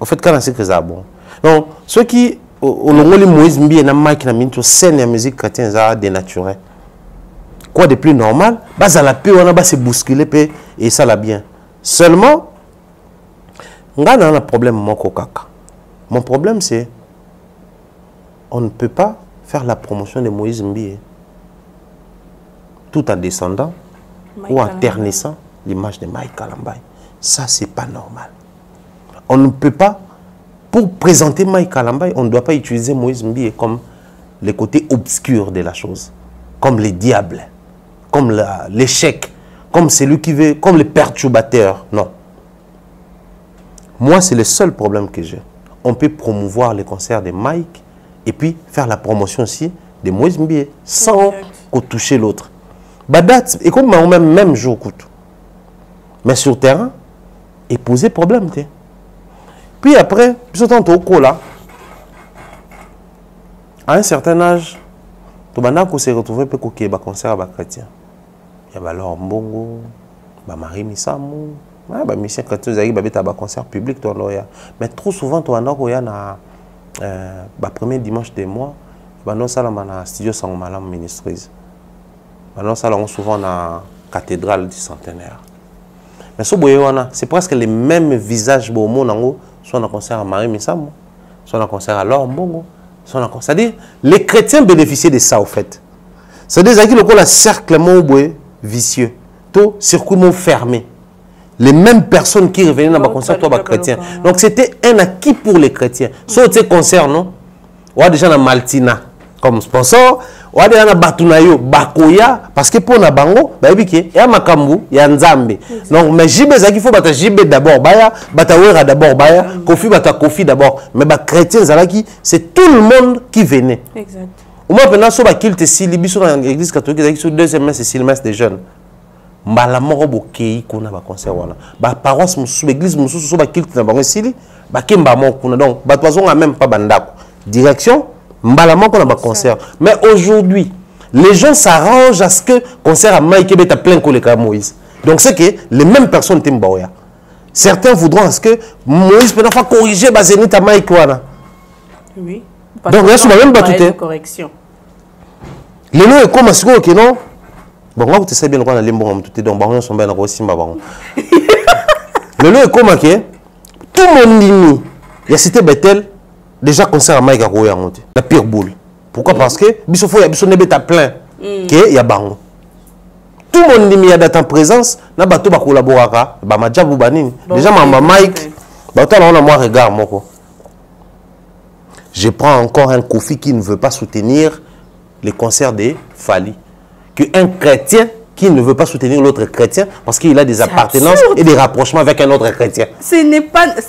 en fait kana sika za bon donc ceux qui au longoli Moïse Mbi na Mike na minto scène ya musique chrétienne za dénaturé quoi de plus normal bas à la paix on a bas se bousculer paix et ça l'a bien seulement on a un problème mon problème c'est on ne peut pas faire la promotion de Moïse Mbi tout en descendant ou en ternissant l'image de Mike Kalambay. Ça c'est pas normal. On ne peut pas, pour présenter Mike Kalambay, on ne doit pas utiliser Moïse Mbi comme le côté obscur de la chose, comme les diables, comme l'échec, comme celui qui veut, comme le perturbateur. Non. Moi, c'est le seul problème que j'ai. On peut promouvoir les concerts de Mike et puis faire la promotion aussi de Moïse Mbi sans qu'on touche l'autre. Badat, et comme même jour, mais sur terrain, et poser problème. Puis après, à un certain âge, tout le monde s'est retrouvé pour qu'il y ait un concert chrétien. Il y a alors Mbongo, Marie Missamou, Michel chrétien, il y a un concert public. Mais trop souvent, il y a un premier dimanche des mois, il y a un studio Sangomalam Ministries. Maintenant, souvent dans la cathédrale du centenaire. Mais c'est presque les mêmes visages au monde, soit dans le concert à Marie Missamou, soit dans le concert à Laure Mbongo. C'est-à-dire, les chrétiens bénéficient de ça, au fait. C'est-à-dire qu'il y a un cercle vicieux, tout circuit fermé. Les mêmes personnes qui revenaient dans le concert, toi, chrétien. Donc, c'était un acquis pour les chrétiens. Soit ces concerts, non? On a déjà dans Maltina comme sponsor. On a déjà dans Batunayo, Bakoya, parce que pour Nabango, il y a Makambu, il y a Nzambe. Donc, mais JB, il faut que JB d'abord, Batawera d'abord, Kofi, Kofi d'abord. Mais les chrétiens, c'est tout le monde qui venait. Exact. Au moins, maintenant, si on a Silibi sur l'église catholique, sur le deuxième messe, c'est Sylvestre des jeunes. La mort au pays qu'on a un concert. La paroisse, l'église, sur la kilt na bango sili, bakemba mo kuna donc batwazon a même pas bandako. Direction mbalamon qu'on a un concert. Mais aujourd'hui, les gens s'arrangent à ce que concert à Mike Beta plein koleka Moïse. Donc c'est que les mêmes personnes timbaoya. Certains voudront à ce que Moïse peut pas corriger Bazenita Mike wana. Oui. Donc là, je ne même pas tout correction. Les noms est comme à ce que non. Bon, moi, tu sais bien qu'on a les bons tout est donc bon, on sont bien aussi ma baron. Le nom est comme à qui tout le monde dit il y a cité Bethel déjà concert à Mike Aroya monté. La pire boule. Pourquoi? Parce que bisofo il y a biso nebeta plein que il y a bango. Tout le monde dit il y a date en présence na bato ba collaboraka ba majabu banini. Déjà ma Mike bato là on a moi regard moko. Je prends encore un Kofi qui ne veut pas soutenir les concerts des Fali. Qu'un chrétien qui ne veut pas soutenir l'autre chrétien parce qu'il a des appartenances et des rapprochements avec un autre chrétien. Ça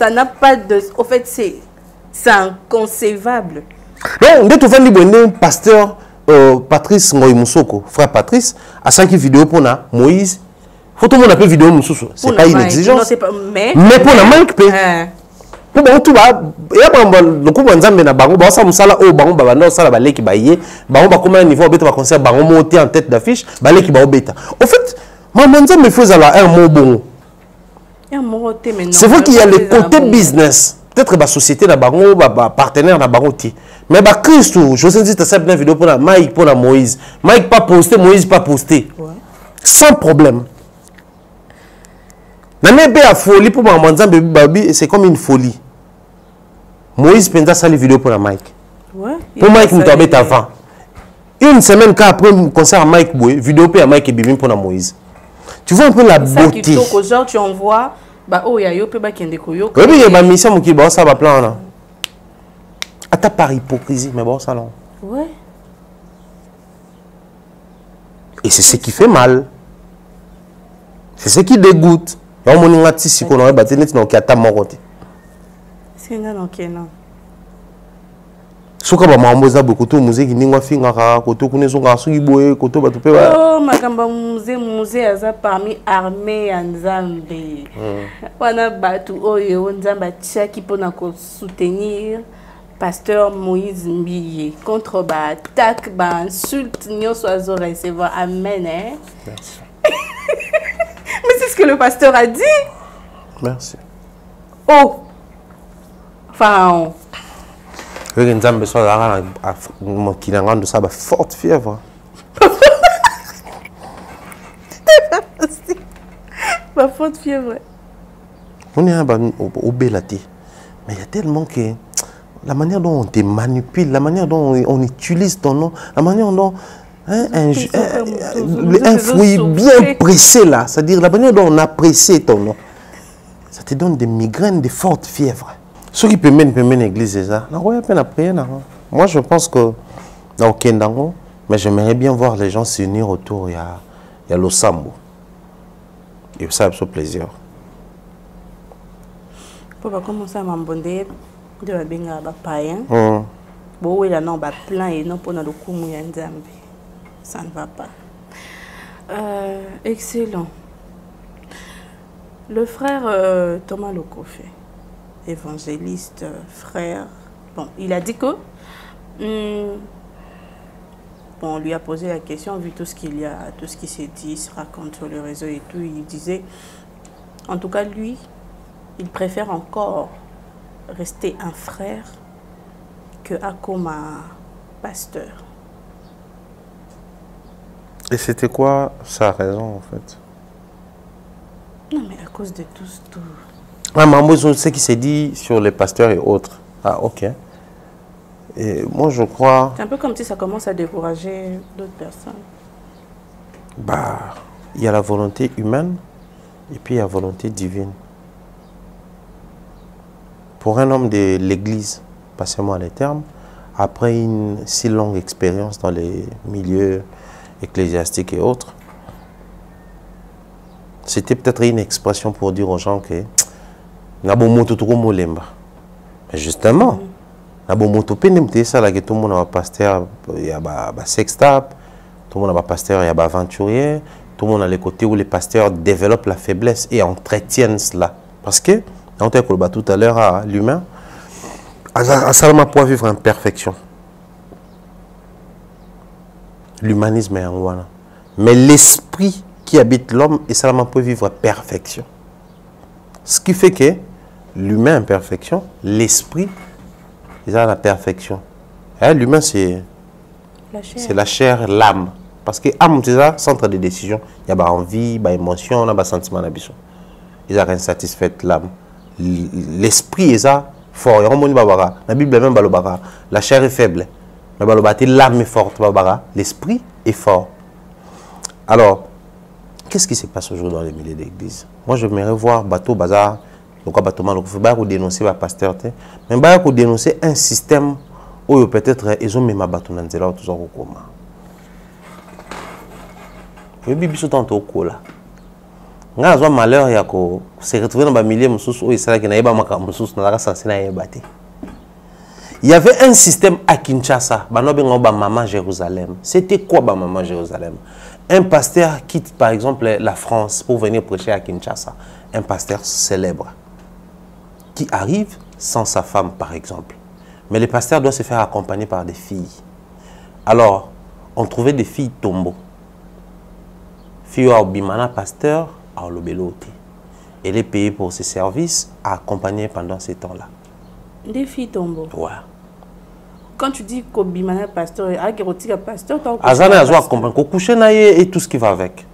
n'a pas de... Au fait, c'est inconcevable. Donc, dès que tu fais pasteur Patrice Ngoy Moussoko, frère Patrice, à 5 vidéos pour Moïse, faut tout le monde appeler vidéo Moussoko. Ce n'est pas une exigence. Mais pour la manque, pour tout va il y a le coup nzambe na bango ba sa musala o bango ba banda sala ba leki ba yé bango ba comment niveau beta ba concert bango monter en tête d'affiche ba leki ba beta au fait maman nzambe faut avoir un mot bon c'est vrai qu'il y a le côté business peut-être ba société na bango ba partenaire na bango ti mais ba Christ José dit ça bien vidéo pour la Mike pour la Moïse Mike pas posté Moïse pas posté sans problème. La folie pour maman nzambe babi c'est comme une folie. Moïse Penda ça les vidéos pour la Mike. Ouais, pour Mike nous t'embête avant. Une semaine après le concert à Mike Boué, vidéo pour Mike et Bibim pour la Moïse. Tu vois un peu la beauté. Genre tu envoies Bah, oh, ya yo pe ba kende ko yo. Oui, il y a ma mission qui bosse ça va plan là. Attends par hypocrisie, mais bon ça non. Ouais. Et c'est ce qui fait mal. C'est ce qui dégoûte. On m'a dit si on aurait battu net non qui attend mon côté. C'est non OK non. Soka ba mamboza beaucoup to musée qui ningwa finga koto kunezo nga suki boye koto ba tupe ba. Oh makamba musée aza parmi armée ya Nzambe. Wana batu oyo Nzamba tchaki pona ko soutenir pasteur Moïse Mbiye contre ba attaque ba insulte nyonso azo recevoir. Amen hein. Merci. Mais c'est ce que le pasteur a dit. Merci. Oh. Enfin. Oui, Nzambe soit là qui n'a rendu ça ba forte fièvre. Ba forte fièvre. On est au Belati. Mais il y a tellement que la manière dont on te manipule, la manière dont on utilise ton nom, la manière dont un fruit bien pressé là, c'est-à-dire la manière dont on apprécie ton nom, ça te donne des migraines, des fortes fièvres. Ceux qui peuvent mener l'église, c'est ça. Moi, je pense que dans le Kendango, mais j'aimerais bien voir les gens s'unir autour. Il y a l'Osambo. Et ça, c'est un plaisir. Pour commencer à m'embonder de la benga païen. Bon, oui, là, non, plein et non pour le coup, ça ne va pas. Excellent. Le frère Thomas Lokofé, évangéliste, frère, bon, il a dit que bon, on lui a posé la question, vu tout ce qu'il y a, tout ce qui s'est dit, se raconte sur le réseau et tout, il disait, en tout cas lui, il préfère encore rester un frère que comme un pasteur. Et c'était quoi sa raison en fait? Non mais à cause de tout. Ah, mais ce qui s'est dit sur les pasteurs et autres. Ah ok. Et moi je crois... C'est un peu comme si ça commence à décourager d'autres personnes. Bah, il y a la volonté humaine et puis il y a la volonté divine. Pour un homme de l'église, passez-moi les termes, après une si longue expérience dans les milieux ecclésiastiques et autres, c'était peut-être une expression pour dire aux gens que mais justement, tout le monde a pasteur, il y a un sextape, tout le monde a un pasteur, il y a un aventurier, tout le monde a les côtés où les pasteurs développent la faiblesse et entretiennent cela. Parce que, on t'a dit tout à l'heure, l'humain, ça m'a pas vivre en perfection. L'humanisme est en voilà. Mais l'esprit qui habite l'homme, et ça m'a pas vivre en perfection. Ce qui fait que l'humain en perfection, l'esprit, c'est la perfection. L'humain, c'est la chair, l'âme. Parce que l'âme, c'est ça, centre de décision. Il y a envie, il y a émotion, il y a sentiment d'ambition. Ils ont insatisfait l'âme. L'esprit est ça fort. La Bible même la chair est faible. L'âme est forte. L'esprit est fort. Alors, qu'est-ce qui se passe aujourd'hui dans les milieux d'église? Moi, j'aimerais voir bateau bazar. Donc, bateau mal, il faut dénoncer le pasteur. Mais il faut dénoncer un système où peut-être ils ont mis ma bateau dans le tout ça. Oui, bibi sont en tout cas là. Nga azwa malheur ya ko se retrouver dans ba milieu mususu o isala kina yeba maka mususu na la sanse na yebate. Il y avait un système à Kinshasa, bano bengo ba maman Jérusalem. C'était quoi ba maman Jérusalem? Un pasteur quitte par exemple la France pour venir prêcher à Kinshasa, un pasteur célèbre qui arrive sans sa femme par exemple. Mais le pasteur doit se faire accompagner par des filles. Alors, on trouvait des filles tombeaux. Filles au bimana pasteur à l'obéloté. Elle est payée pour ses services à accompagner pendant ces temps-là. Des filles tombeaux. Ouais. Quand tu dis qu'Obimana pasteur, à pasteur, Azana a accompagné, coucher et tout ce qui va avec.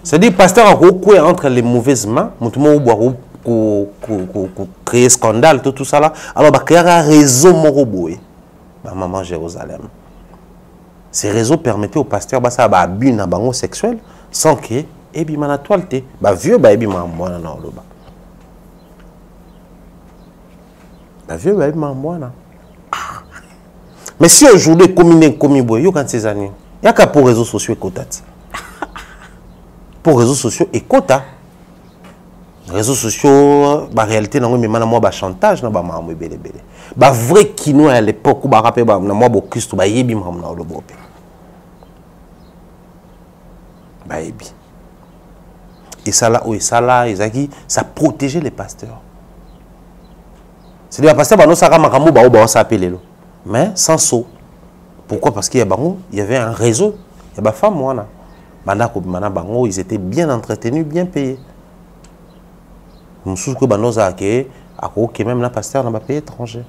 C'est-à-dire pasteur a recouru entre les mauvaises mains, créer scandale, tout ça là. Alors, il y a un réseau moroboué. Maman Jérusalem. Ces réseaux permettaient au pasteur d'abus sexuel sans qu'il ebima na toile te ba vieux ba ebima mwana na oloba ba vieux ba ebima mwana. Mais si aujourd'hui comme boy yo quand ces années y a qu'à pour réseaux sociaux et quota pour réseaux sociaux et quota réseaux sociaux ba réalité na ngomema na moi ba chantage na ba mamwe belé belé ba vrai kino à l'époque ou ba rappel ba na moi bo Christ ba yebi mam na oloba pe ba yebi. Et ça là, Isaki, ça protégeait les pasteurs. C'est les pasteurs, mais sans saut. Pourquoi? Parce qu'il y avait un réseau. Il y avait des femmes, ils étaient bien entretenus, bien payés. Même la pasteur n'a pas payé étranger.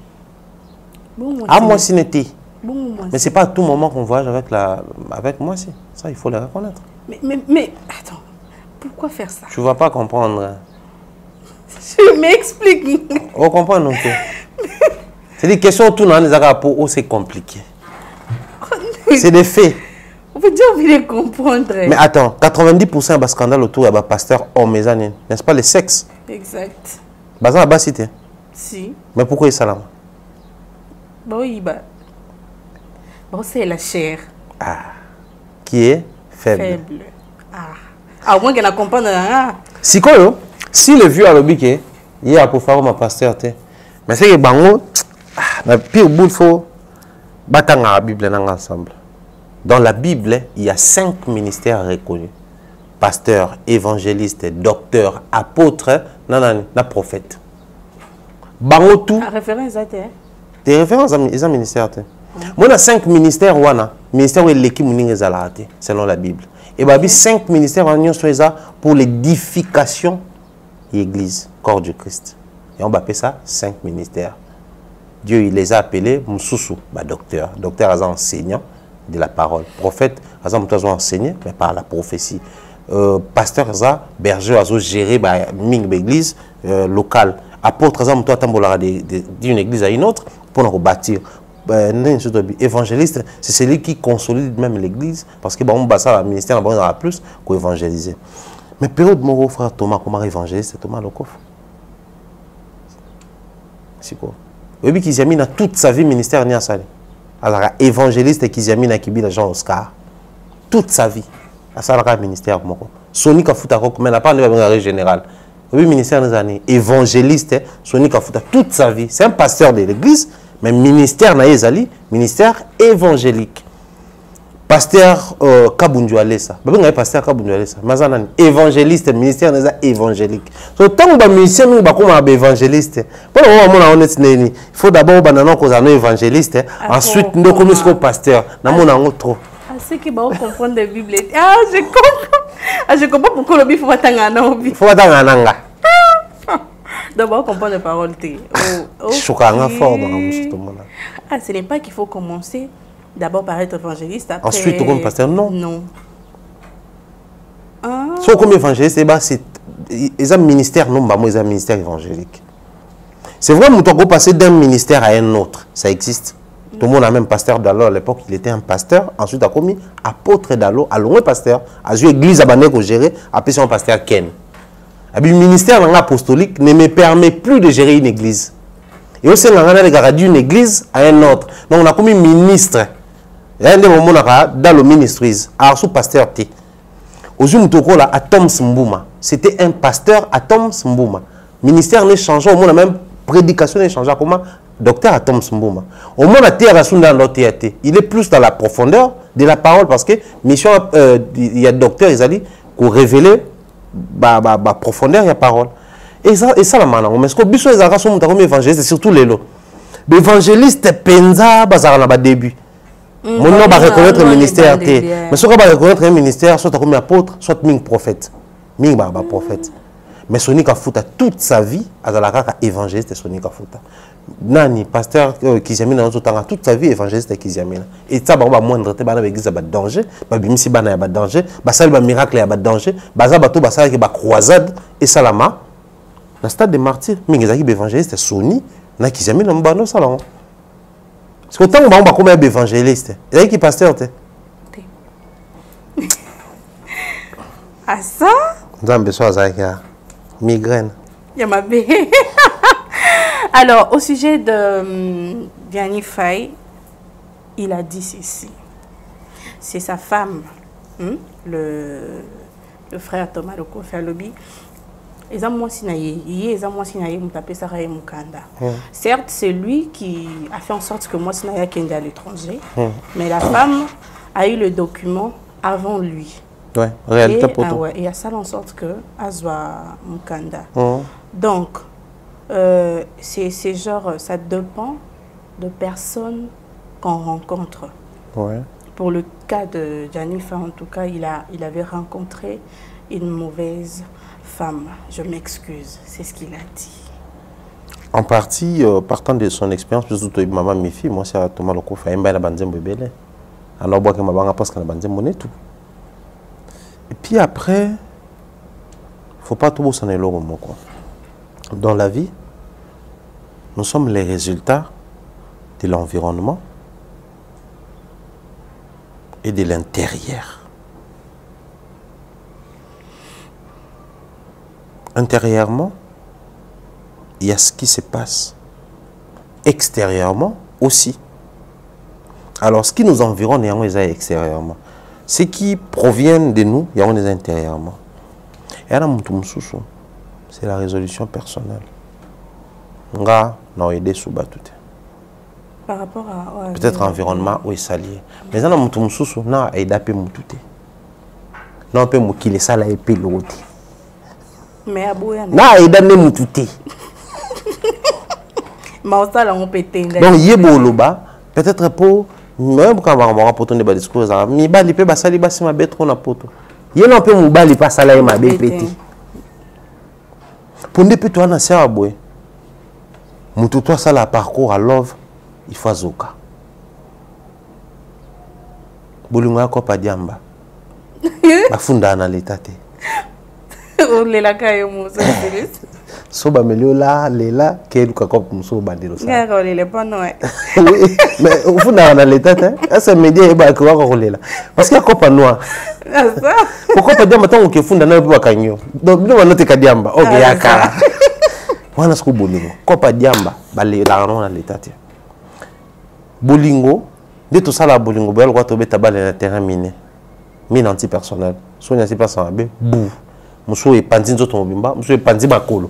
À moi, si n'était. Mais ce n'est pas à tout moment qu'on voyage avec moi, si. Ça, il faut le reconnaître. Mais attends. Pourquoi faire ça? Tu ne vas pas comprendre. Je m'explique. On comprend non plus. C'est des questions tout dans les rapports, c'est compliqué. C'est des faits. On veut dire on veut les comprendre. Mais attends, 90% de scandale autour de pasteur hommes et années, n'est-ce pas le sexe? Exact. Bazan a cité. Si. Mais pourquoi il salam? Bah oui, bah. Bon, c'est la chair. Ah. Qui est faible. Faible. Ah. À moins qu'elle ne comprenne rien. Si le vieux a l'objet que il y a pour faire ma pasteur, mais c'est que bango, la pire bout faut battre la Bible ensemble. Dans la Bible, il y a 5 ministères reconnus: pasteur, évangéliste, docteur, apôtre, prophète. Bango tout. À référence à des références à des ministères. Moi, a 5 ministères wana, ministère où l'équipe mouning est selon la Bible. Et bien, 5 ministères pour l'édification de l'Église, corps du Christ. Et on va appeler ça 5 ministères. Dieu il les a appelés Moussoussou, docteur. Docteur est enseignant de la parole. Prophète, est enseigné, mais par la prophétie. Pasteur, berger, géré l'église locale. Apôtre, d'une église à une autre pour nous bâtir. Évangéliste, c'est celui qui consolide même l'église, parce que bon, le ministère n'a plus qu'évangéliser. Mais période mon frère Thomas, comment évangéliste Thomas Lokof? C'est quoi? Oui, qui a toute sa vie ministère ni à ça. Alors évangéliste qui a mis à Kibi Jean Oscar toute sa vie à ça le ministère moko. Soni Kafuta mais n'a pas de général. Oui, ministère des années évangéliste Soni Kafuta toute sa vie. C'est un pasteur de l'église. Mais ministère naïzali, ministère évangélique. Pasteur Kabundu Alessa. Pasteur Kabundu Alessa. Mazanan évangéliste, ministère évangélique. So tant que ministère nous comme évangéliste. Pour le moment honnête il faut d'abord banana cause un évangéliste, ensuite nous comme pasteur. Na mona trop. Ah c'est qui va comprendre la Bible. Ah je comprends. Ah je comprends pourquoi le bif faut attendre na obi. Faut attendre nanga. D'abord comprendre les paroles. Ah, ce n'est pas qu'il faut commencer d'abord par être évangéliste. Après... Ensuite, comme pasteur, non. Non. Ah. So, comme évangéliste, c'est un ministère, non, c'est un ministère évangélique. C'est vrai, nous devons passer d'un ministère à un autre. Ça existe. Tout le monde a même pasteur d'Allo à l'époque, il était un pasteur. Ensuite, il a commis apôtre d'Allo, à loin pasteur, à jouer église à Banek gérer, appelé son pasteur Ken. Le ministère apostolique ne me permet plus de gérer une église. Et aussi, on a d'une église à un autre. Donc, on a commis ministre. Il y a un moment dans le ministère. Alors, sous pasteur T. Aujourd'hui, on a Atom Smbouma. C'était un pasteur Atom Smbouma. Ministère n'est changé. On a même prédication n'est changé. Comment? Docteur Atom Smbouma. Au moins, il est plus dans la profondeur de la parole parce que mission, il y a docteur, ils ont dit qu'on révélait la profondeur de la parole. Et ça la manango. Mais ce que biso les arras sont comme évangéliste, surtout les lots. L'évangéliste penza bazar na ba début. Mon nom va reconnaître le ministère T. Mais ce qu'on va reconnaître un ministère, soit comme apôtre, soit ming prophète. Ming ba prophète. Mais Soni Kafuta toute sa vie azalaka évangéliste Soni Kafuta. Nani pasteur qui jamais dans tout temps toute sa vie évangéliste qui jamais. Et ça ba moindre te bana église ba danger, ba bimisi bana ba danger, ba sal ba miracle ya ba danger, baza bato ba sala ki ba croisade et salama. Dans le stade des martyrs, mais les évangélistes sont Soni, n'a qui jamais dans le salon. Parce que tant qu'on va comme évangéliste, il y a qui pasteur. Ah ça? Nzambe so azaki ya migraine. Yamabé. Alors, au sujet de Diani Faye, il a dit ceci. C'est sa femme, le frère Thomas Lokofi Alobi. Certes, c'est lui qui a fait en sorte que moi, Sinaya Kendi à l'étranger, mais la femme a eu le document avant lui. Ouais, réalité pour toi. Et a ça en sorte que Azwa Mukanda. Donc, c'est genre, ça dépend de personnes qu'on rencontre. Ouais. Pour le cas de Janifa, en tout cas, il avait rencontré une mauvaise femme. Je m'excuse, c'est ce qu'il a dit. En partie, partant de son expérience, surtout maman, mes filles, moi, c'est Thomas Lokofi, il y a un bébé. Alors, je vais vous parce que je tout. Et puis après, il ne faut pas tout s'en aller au mot. Dans la vie, nous sommes les résultats de l'environnement et de l'intérieur. Intérieurement, il y a ce qui se passe. Extérieurement aussi. Alors, ce qui nous environne, il y a extérieurement. Ce qui provient de nous, il y a des intérieurement. Et c'est la résolution personnelle. Par rapport à... Peut-être environnement ou salier. Mais ça, on a aidé non, on peut moukiler ça là et piloter. Mais à Bouya, na aidé moututé. Donc, yeboloba, peut-être pour même quand on va pour ton débat discours, mi bali pe basali basi ma bête on a poto. Yé non peut mou bali pas sala ma bête petit. Pour ne plus toi na sert aboué. Moutou toi ça la parcours à love, il faut zoka. Bolunga ko pa diamba. Ba funda na l'état. On les la caille mou ça. So ba melio la lela ke ka ko muso bandiro ça. Ngara le pas non. Oui, mais au fond dans l'état hein, ça me dit e ba ko ko lela. Parce qu'il y a copa noir. Ça. Pourquoi pas dire maintenant que funda na ba kanyo. Donc bino note ka diamba. OK yaka. Wana sku bolingo. Copa diamba ba le la na l'état. Bolingo, de tout ça la bolingo ba ko to beta ba le terrain miné. Mine antipersonnel. So nya si pas ça be bou. Muso e pandi nzoto mobimba, muso e pandi makolo.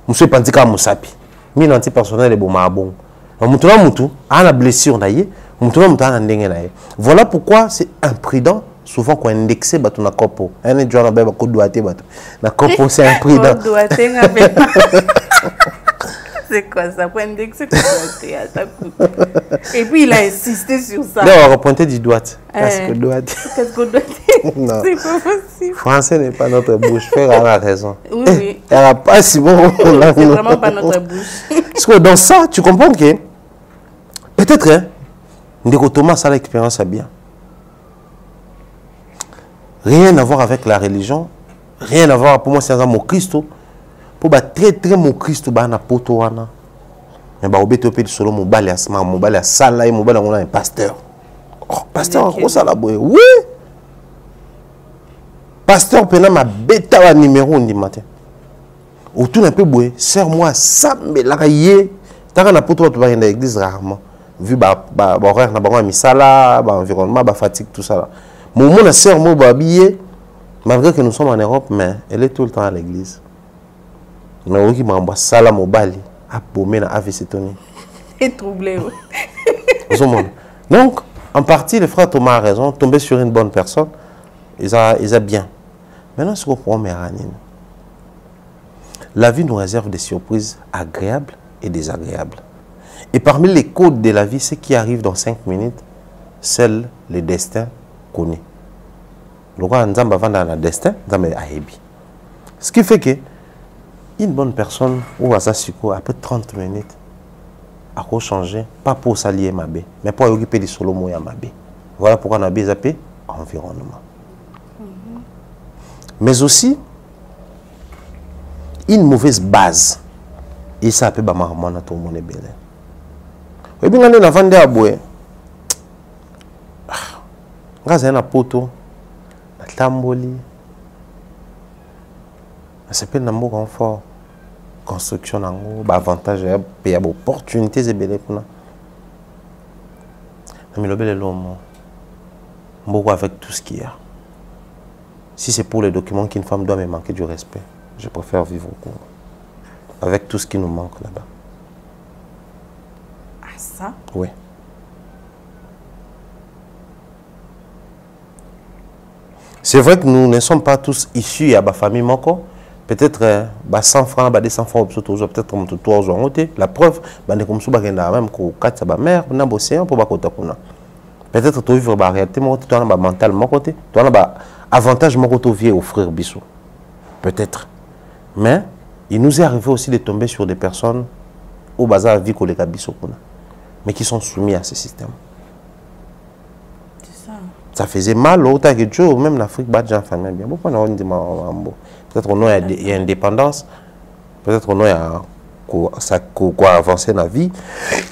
Muso e pandi ka musapi. Mine antipersonnel e boma bon. Mutu na mutu ana blessure na ye, mutu na mutu ana ndenge na ye. Voilà pourquoi c'est imprudent souvent qu'on indexe batu na kopo. Ene jwana ba ko doate batu. Na kopo c'est imprudent. Doate nga be. C'est quoi ça? Pour indexer que doate à ta coupe. Et puis il a insisté sur ça. Non, on va pointer du doigt. Qu'est-ce que doite? Qu'est-ce que doite? Non. C'est pas possible. Français n'est pas notre bouche. Frère a raison. Oui, oui. Elle n'a pas si bon. C'est vraiment pas notre bouche. Parce que dans ça, tu comprends que peut-être, hein, Ndeko Thomas a l'expérience à bien. Rien à voir avec la religion. Rien à voir, pour moi, c'est un mot Christo. Pour très très mon Christ ba na poto wana mais ba obeto pe solo mo bali asma mo bali asala e mo bali ngona un pasteur. Oh pasteur ko sala boye. Oui. Pasteur pena ma beta wa numéro ndi matin. Autour un peu boye, sœur moi sambe la yé. Taka na poto to ba na église rarement. Vu ba horaire na ba misala, ba environnement, ba fatigue tout ça là. Mon na sœur mo ba billet malgré que nous sommes en Europe mais elle est tout le temps à l'église. Mais qui m'a sala mobali a paumé na AVC Tony. Et troublé. Donc en partie le frère Thomas a raison, tomber sur une bonne personne, ils a bien. Maintenant ce qu'on prend la vie nous réserve des surprises agréables et désagréables. Et parmi les codes de la vie, ce qui arrive dans 5 minutes, seul le destin connaît. Le roi Nzamba va dans le destin, Nzamba ahebi. Ce qui fait que une bonne personne ou à sa succo après 30 minutes a changer, pas pour s'allier ma bé, mais pour occuper des solo moya ma bé. Voilà pourquoi on a bien zappé environnement. Mais aussi une mauvaise base. Et ça peut ba marmona tout le monde est belé. Et bien on a vendu à boire. Grâce à un poto, la tamboli, c'est pas un confort. Construction, avantage, il y a des opportunités et belles pour nous. Mais le bel est l'homme. Beaucoup avec tout ce qu'il y a. Si c'est pour les documents qu'une femme doit me manquer du respect, je préfère vivre au Congo. Avec tout ce qui nous manque là-bas. Ah, ça? Oui. C'est vrai que nous ne sommes pas tous issus à ma famille. Peut-être 100 francs, 200 francs, peut-être 3 jours. La preuve, même que ma mère, peut-être tu vivre la réalité, tu as un mental, tu as un avantage de offrir bisou. Peut-être. Mais il nous est arrivé aussi de tomber sur des personnes au bazar vie que les bisou, mais qui sont soumis à ce système. Ça faisait mal, autant que Dieu, même l'Afrique, bien. Peut-être qu'on a une indépendance, peut-être qu'on a avancé dans la vie.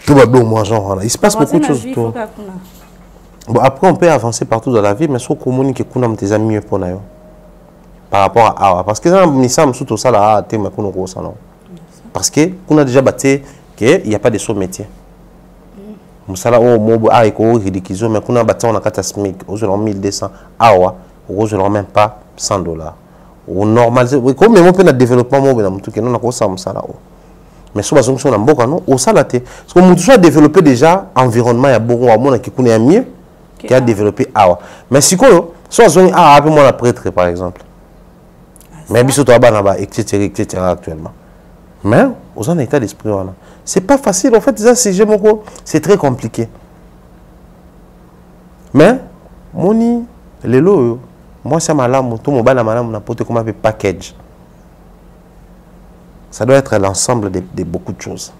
Tout va bien, moi, genre, il se passe beaucoup de choses. Bon, après, on peut avancer partout dans la vie, mais ce qu'on a, c'est mieux pour nous. Par rapport à parce que parce que on a déjà battu qu'il n'y a pas de sous-métier. Musala o mobo a iko ridikizo mais kuna bati on a kata SMIC aux 1200 awa aux même pas $100 au normal comme même on peut na développement mo na mutu ke non na ko sa musala o mais so bazongo so na mboka non au salate parce que mutu soit développé déjà environnement ya bongo wa mona ki kuna ya mieux qui a développé awa mais sikoyo so bazongo a appelé moi la prêtre par exemple mais biso to ba na ba etc actuellement mais aux en état d'esprit on a c'est pas facile, en fait, c'est très compliqué. Mais, moni, les lots, moi, c'est malade, tout mon bal malade, on comme un package. Ça doit être l'ensemble de beaucoup de choses.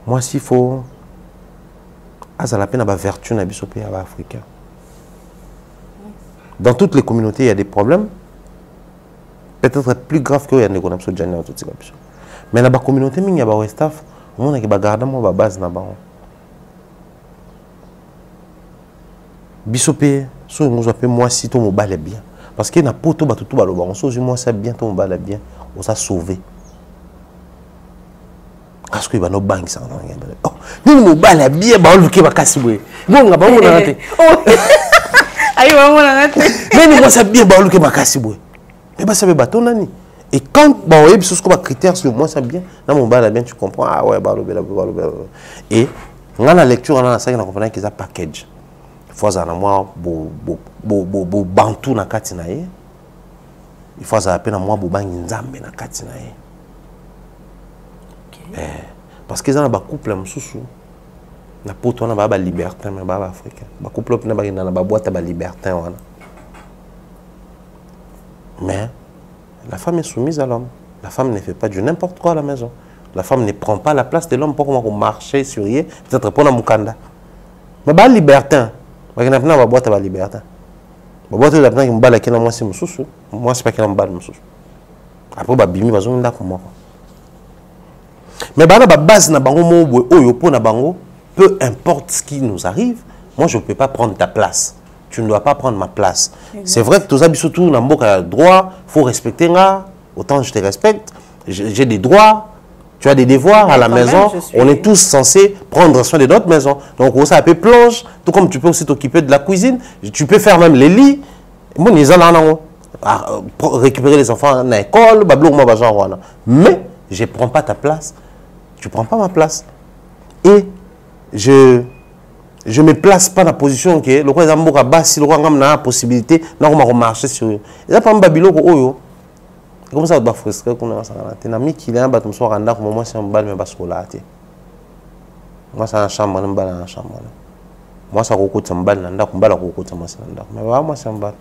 Moi, s'il faut, ça la peine à vertu dans les pays africains. Dans toutes les communautés, il y a des problèmes. Peut-être plus graves qu'il y a des problèmes sur le tout ça. Mais dans la communauté, il y a des staff, on a des gardes, on a des bases. Bisopé, so nous appelle moi si ton mobile est bien. Parce qu'il y a pas tout tout baloba, on sait moi c'est bien ton mobile est bien, on s'est sauvé. Parce que il va nos banques ça. Oh, nous mobile est bien, ba on luke ba kasibwe. Bon nga ba on a raté. Aïe ba on a raté. Mais nous c'est bien ba on luke ba kasibwe. Mais ba ça be baton nani. Et quand on a des critères sur moi, c'est bien. Dans mon bal, bien, tu comprends. Ah ouais, et dans la lecture, on a ça, on comprend qu'ils ont package. Il faut que moi, bantou na katinaye. Il faut que moi, banginzambe na katinaye. Parce que dans le couple, na poto na ba liberté, mais ba africain. Ba couple na ba na ba boîte ba liberté wana. Mais la femme est soumise à l'homme. La femme ne fait pas du n'importe quoi à la maison. La femme ne prend pas la place de l'homme pour qu'on marche sur lui, peut-être pour la mukanda. Mais bah libertin. Parce que n'a pas boîte à libertin. La boîte de la qui me balade qui n'a moi c'est mususu. Moi c'est pas qui n'a balade mususu. Après bah bimi bazon nda comme moi. Mais bah la base na bango mo oyo po na bango, peu importe ce qui nous arrive, moi je ne peux pas prendre ta place. Tu ne dois pas prendre ma place. C'est vrai que tous les surtout dans le droit, il faut respecter là. Autant je te respecte, j'ai des droits, tu as des devoirs à la maison. On est tous censés prendre soin de notre maison. Donc ça un peu plonge, tout comme tu peux aussi t'occuper de la cuisine, tu peux faire même les lits. Moi, récupérer les enfants à l'école, mais je ne prends pas ta place. Tu ne prends pas ma place. Et je ne me place pas dans la position que le roi Zamboka Bassi, le roi Ngam a la possibilité de marcher sur eux. Et là, par exemple, comme ça, on va frustrer. On a mis qu'il y a un bâtiment sur un arbre, moi, c'est un bal, mais pas sur la tête. Moi, c'est un chambre, un bal, un chambre. Moi, c'est un bal, un bal, un bal, un bal, mais moi, c'est un bal.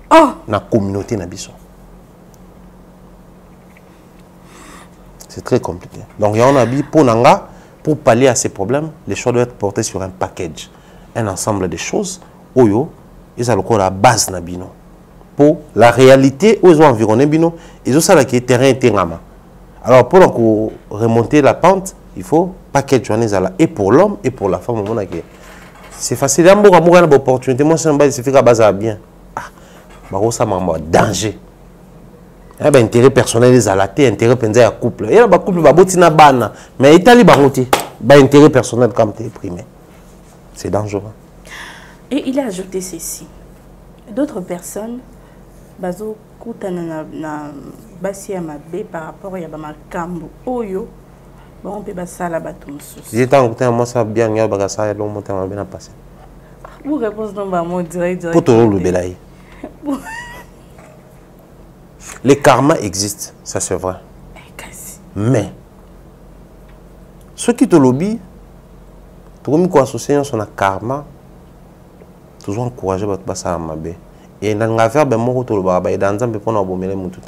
Dans la communauté, c'est très compliqué. Donc, il y a un habit pour Nanga. Pour pallier à ces problèmes, les choix doivent être portés sur un package, un ensemble de choses. Oyo, ils ont la base na bino. Pour la réalité où ils ont environné bino, ils ont ça là qui est terrain et terrain. Alors pour remonter la pente, il faut package et pour l'homme et pour la femme. C'est facile. Il y a une opportunité. Moi, c'est un base, c'est fait à base à bien. Ah, bah ça m'a danger. Il y a intérêt personnel des alatés, intérêt pendant un couple. Il y a un couple qui a bana, mais Italie barouti, intérêt personnel comme tu es primé. C'est dangereux. Et il a ajouté ceci. D'autres personnes, bazo kutana na basi ya mabe par rapport à ba makambo oyo, bon pe basala bato mususu. J'étais en côté moi ça bien il y a bagasa ya long monter ma bien passé. Vous répondez non ba mo direct. Pour tout le belay. Le karma existe, ça c'est vrai. Mais ceux qui te lobby, tu as mis quoi associé sur le karma, toujours encouragé à passer à ma bé. Et dans l'affaire, ben moi tu le baba et dans un peu pour nous abominer mon tout.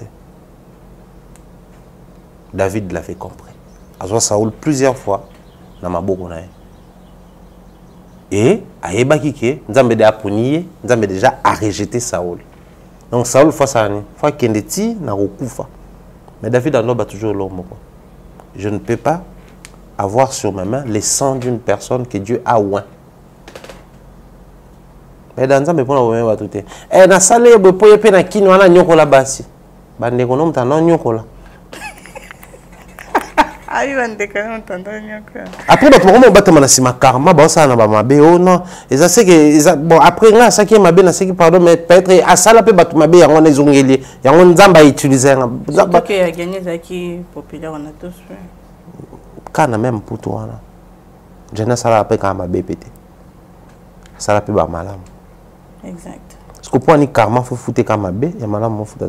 David l'avait compris. Alors Saoul plusieurs fois dans ma boue et à Ebakike, nous avons déjà puni, nous avons déjà à rejeter Saoul. Donc Saoul face à nous, faut qu'il ait na rokufa. Mais David en a toujours l'homme. Je ne peux pas avoir sur ma main les sang d'une personne que Dieu a oint. Mais dans ça, me prend au même tout. Et na salé be poye pe na kino na nyoko la basi. Bande ko nom ta non nyoko la. Ayi bande ko nom ta non nyoko. Après ba pour mo batama na sima karma ba ça na ba mabe oh non. Et ça c'est que bon après là ça qui est mabe na c'est que pardon mais peut-être à ça la pe batuma mabe yango na zongeli. Yango nzamba utiliser na. Parce que a gagné ça qui populaire on a tous fait. Kana même pour toi là. Je ne sais pas quand mabe pété. Ça la pe ba malam. Exact. Parce que pour un karma, il faut foutre comme un bé, et madame m'en fout.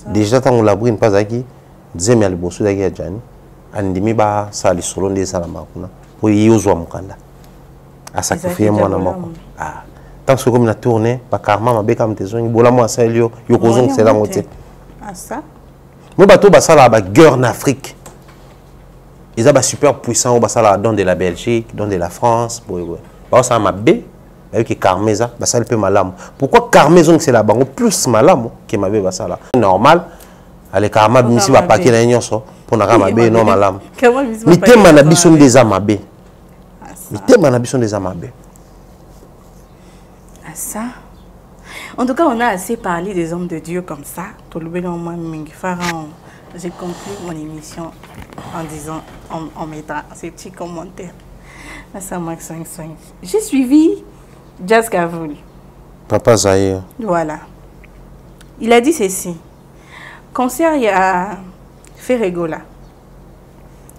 Déjà, quand on l'a pris, pas qui disait mais le boss d'agi à Jani, andimi ba ça les solons des salamakuna pour y oser mon kanda. À sacrifier moi na moko. Ah, tant que comme la tournée, pas karma ma bé comme tes zones, bola moi ça elio, yokozong c'est la montée. Ah ça. Moi bateau ba ça la ba guerre en Afrique. Ils ont super puissant au basala dans de la Belgique, dans de la France, bah ça ma bé. Avec Carmeza, ça peut malam. Pourquoi Carmeza c'est la banque plus malam que ma bé ça là. Normal, avec Karma misi va paquer la nyonso pour na ma bé non malam. Mi te manabison des amabé. Mi te manabison des amabé. Ah ça. En tout cas, on a assez parlé des hommes de Dieu comme ça. Tout le monde moi Pharaon. J'ai conclu mon émission en disant en mettant ces petits commentaires. Ça marque 5. J'ai suivi Jazz Kavoul. Papa Zahir. Voilà. Il a dit ceci. Concert, il y a Ferregola.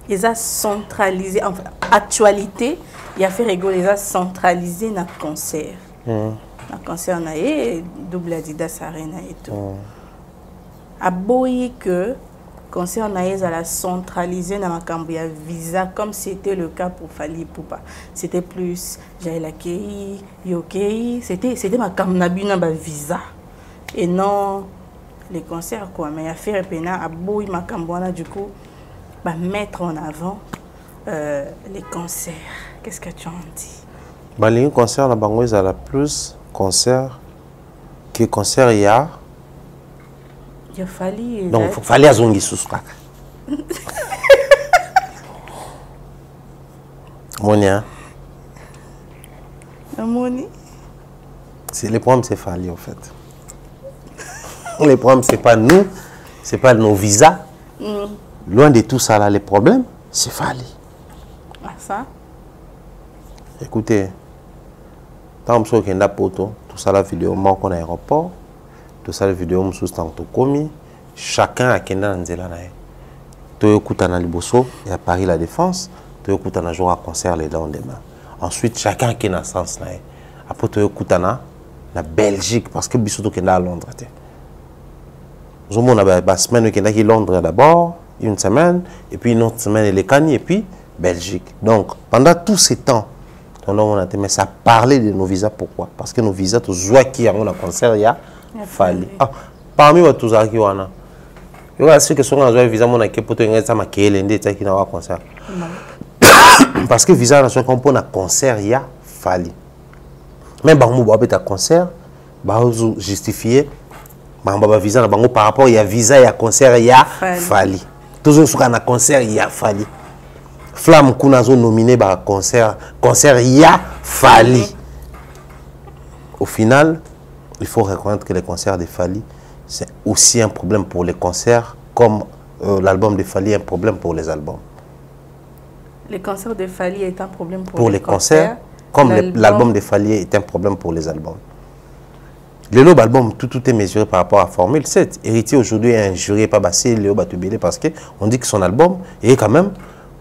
Ils ont centralisé, enfin, actualité, il y a Ferregola, ils ont centralisé dans le concert. Dans le concert, on a double Adidas Arena et tout. A boy que concert naïs à la centraliser dans ma cambia visa comme c'était le cas pour Fali Poupa. C'était plus j'ai la KI, Yoki, c'était ma cambia visa et non les concerts quoi. Mais à faire pena à boy ma cambia du coup bah mettre en avant les concerts. Qu'est-ce que tu en dis? Bah les concerts la bangoise à la plus concert que concert il y a. Il fallait. Donc, il fallait azongi sous kaka. Monia. Moni. C'est le problème, c'est Fali en fait. Le problème, c'est pas nous, c'est pas nos visas. Loin de tout ça là, le problème, c'est Fali. Ah ça. Écoutez, tant que je suis poto, tout ça la vidéo manque en aéroport. Tout ça, la vidéo, chacun a Kenda Nzela. Tu écoutes à Liboso et à Paris La Défense, tu écoutes à jour à concert les lendemains. Ensuite, chacun qui a sens. Après, tu écoutes à la Belgique parce que Bissot est à Londres. Nous avons une semaine qui est à Londres d'abord, une semaine, et puis une autre semaine, elle est Cagnes, et puis Belgique. Donc, pendant tous ces temps, mais ça parlait de nos visas. Pourquoi? Parce que nos visas, tous les qui ont un concert, il y a Fali. Ah, parmi les tous qui ont il y a ceux qui sont en visa mon équipe pour te gagner ça ma qui n'a pas concert. Parce que visa na so qu'on a concert il y a Fali. Même ba mo ba peut concert ba justifier ba visa na bango par rapport il y a visa il y a concert il y a Fali. Toujours sur un concert il y a Fali. Flamme kuna zo nominé ba concert il y a Fali. Au final, il faut reconnaître que les concerts de Fali, c'est aussi un problème pour les concerts, comme l'album de Fally est un problème pour les albums. Les concerts de Fally est un problème pour les concerts, comme l'album de Fally est un problème pour les albums. L'album, tout est mesuré par rapport à Formule 7. Héritier aujourd'hui est injurié par Bassé, Léo Batubélé, parce qu'on dit que son album est quand même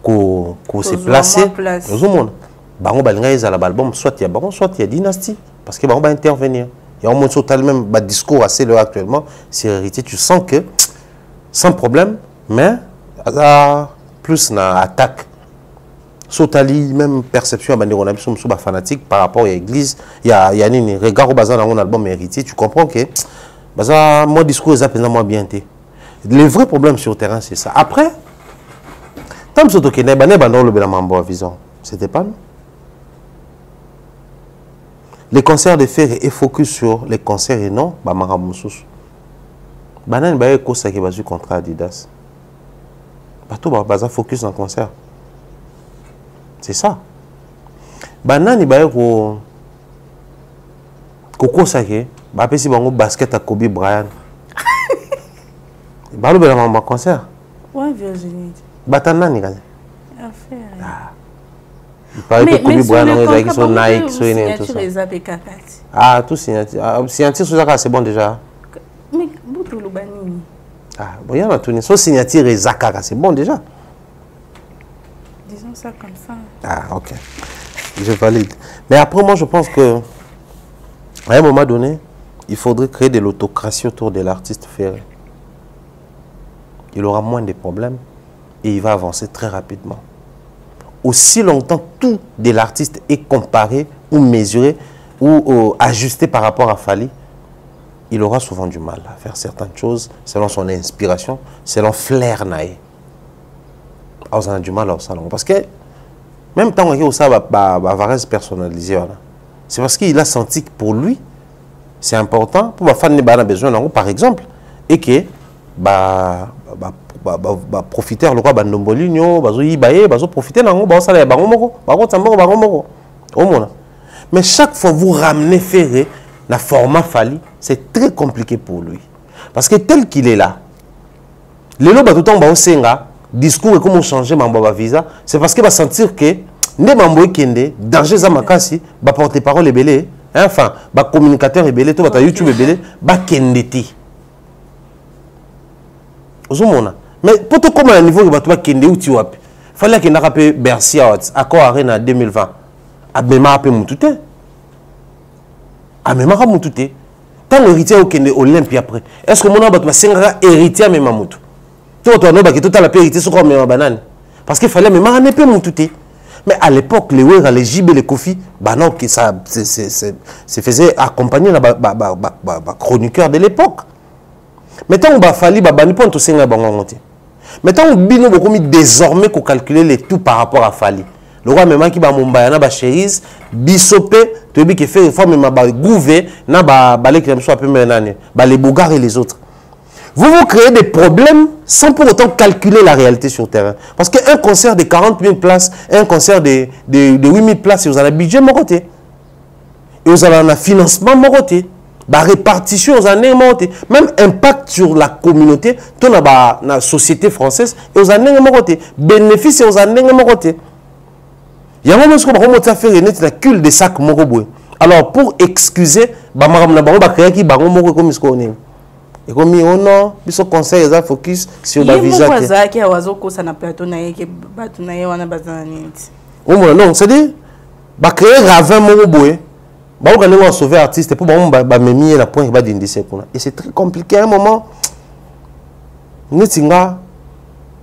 qu'on s'est placé dans le monde. Baron Balinga à l'album, soit il y a Baron, soit il y a Dynastie, parce que Baron va intervenir. Il y a au moins total même discours assez là actuellement. C'est Héritier, tu sens que sans problème, mais plus na attaque. Sotali, même perception, on a fanatique par rapport à l'église. Il y a un regard au bazar dans mon album Héritier. Tu comprends que mon discours est moins bien été. Le vrai problème sur le terrain, c'est ça. Après, tant que c'était pas nous. Les concerts de fer et focus sur les concerts et non, Maramoussous. Banane ba ko ça qui va jouer contrat Adidas. Bato ba focus dans le concert. C'est ça. Banane ba ko ça qui ba pesi bango basket à Kobe Bryant. Ba lo bela ma concert. Ouais, Virginie. Batanani gagne. Affaire. Il paraît que Kobe Bryant a sur Nike, sur une tout ça. Ah, tout signature. Signature sur ça c'est bon déjà. Mais Boutou Loubanini. Ah, bon, il y en a tout. Son signature et Zakara, c'est bon déjà. Disons ça comme ça. Ah, ok. Je valide. Mais après, moi, je pense que à un moment donné, il faudrait créer de l'autocratie autour de l'artiste ferré. Il aura moins de problèmes et il va avancer très rapidement. Aussi longtemps tout de l'artiste est comparé ou mesuré ou ajusté par rapport à Fally, il aura souvent du mal à faire certaines choses selon son inspiration, selon flair naïe. On a du mal à ça. Parce que même tant qu'il y a ça, va se personnaliser. C'est parce qu'il a senti que pour lui, c'est important pour faire des besoin, par exemple, et que profiter le roi Bandomboligno, profiter mais chaque fois vous ramenez Ferré dans le format Fally, c'est très compliqué pour lui. Parce que tel qu'il est là, les lots tout le temps discours et comment changer mon visa, c'est parce qu'il va sentir que ne mambo kende danger za makasi ba porter parole belé, enfin ba communicateur belé, to ba YouTube belé, ba kendeti. Ozomona. Mais pour tout comme à niveau que ba kende ou ti wapi. Fallait qu'il n'a pas Bercy accord Arena 2020. Abema a mutute. Abema a mutute. Tant héritier au Kende Olympia après. Est-ce que mon abat va singera héritier même Mamoutou? Tout le monde qui tout à la héritier sur comme banane. Parce qu'il fallait même un peu mutute. Mais à l'époque, les Wera, les Jib et les Kofi, bah non, que ça se faisait accompagner la chroniqueur de l'époque. Maintenant, on va falloir bah pas tout singa bangomoté. Maintenant, on bino beaucoup mis désormais qu'on calculer les tout par rapport à Fally. Le roi même qui va Mumbai na chérise bisopé tu veux qui fait réforme ma gouver na balé qui soit peu menane les bougars et les autres. Vous créez des problèmes sans pour autant calculer la réalité sur le terrain. Parce qu'un concert de 40 000 places, un concert de 8 000 places, vous avez un budget moroté. Et vous avez un financement moroté. La répartition, vous avez un moroté. Même impact sur la communauté, dans la société française, et vous avez un moroté. Bénéfice, vous avez un moroté. Il y a un moment où on a fait un cul de sac moroboué. Alors, pour excuser, on va créer qui va comme ce qu'on est. Et comme on a ce conseil, ils focus sur la visa. Non, c'est-à-dire, on créer Ravin moroboué. On va sauver l'artiste pour me la pointe d'indice. Et c'est très compliqué à un moment. On va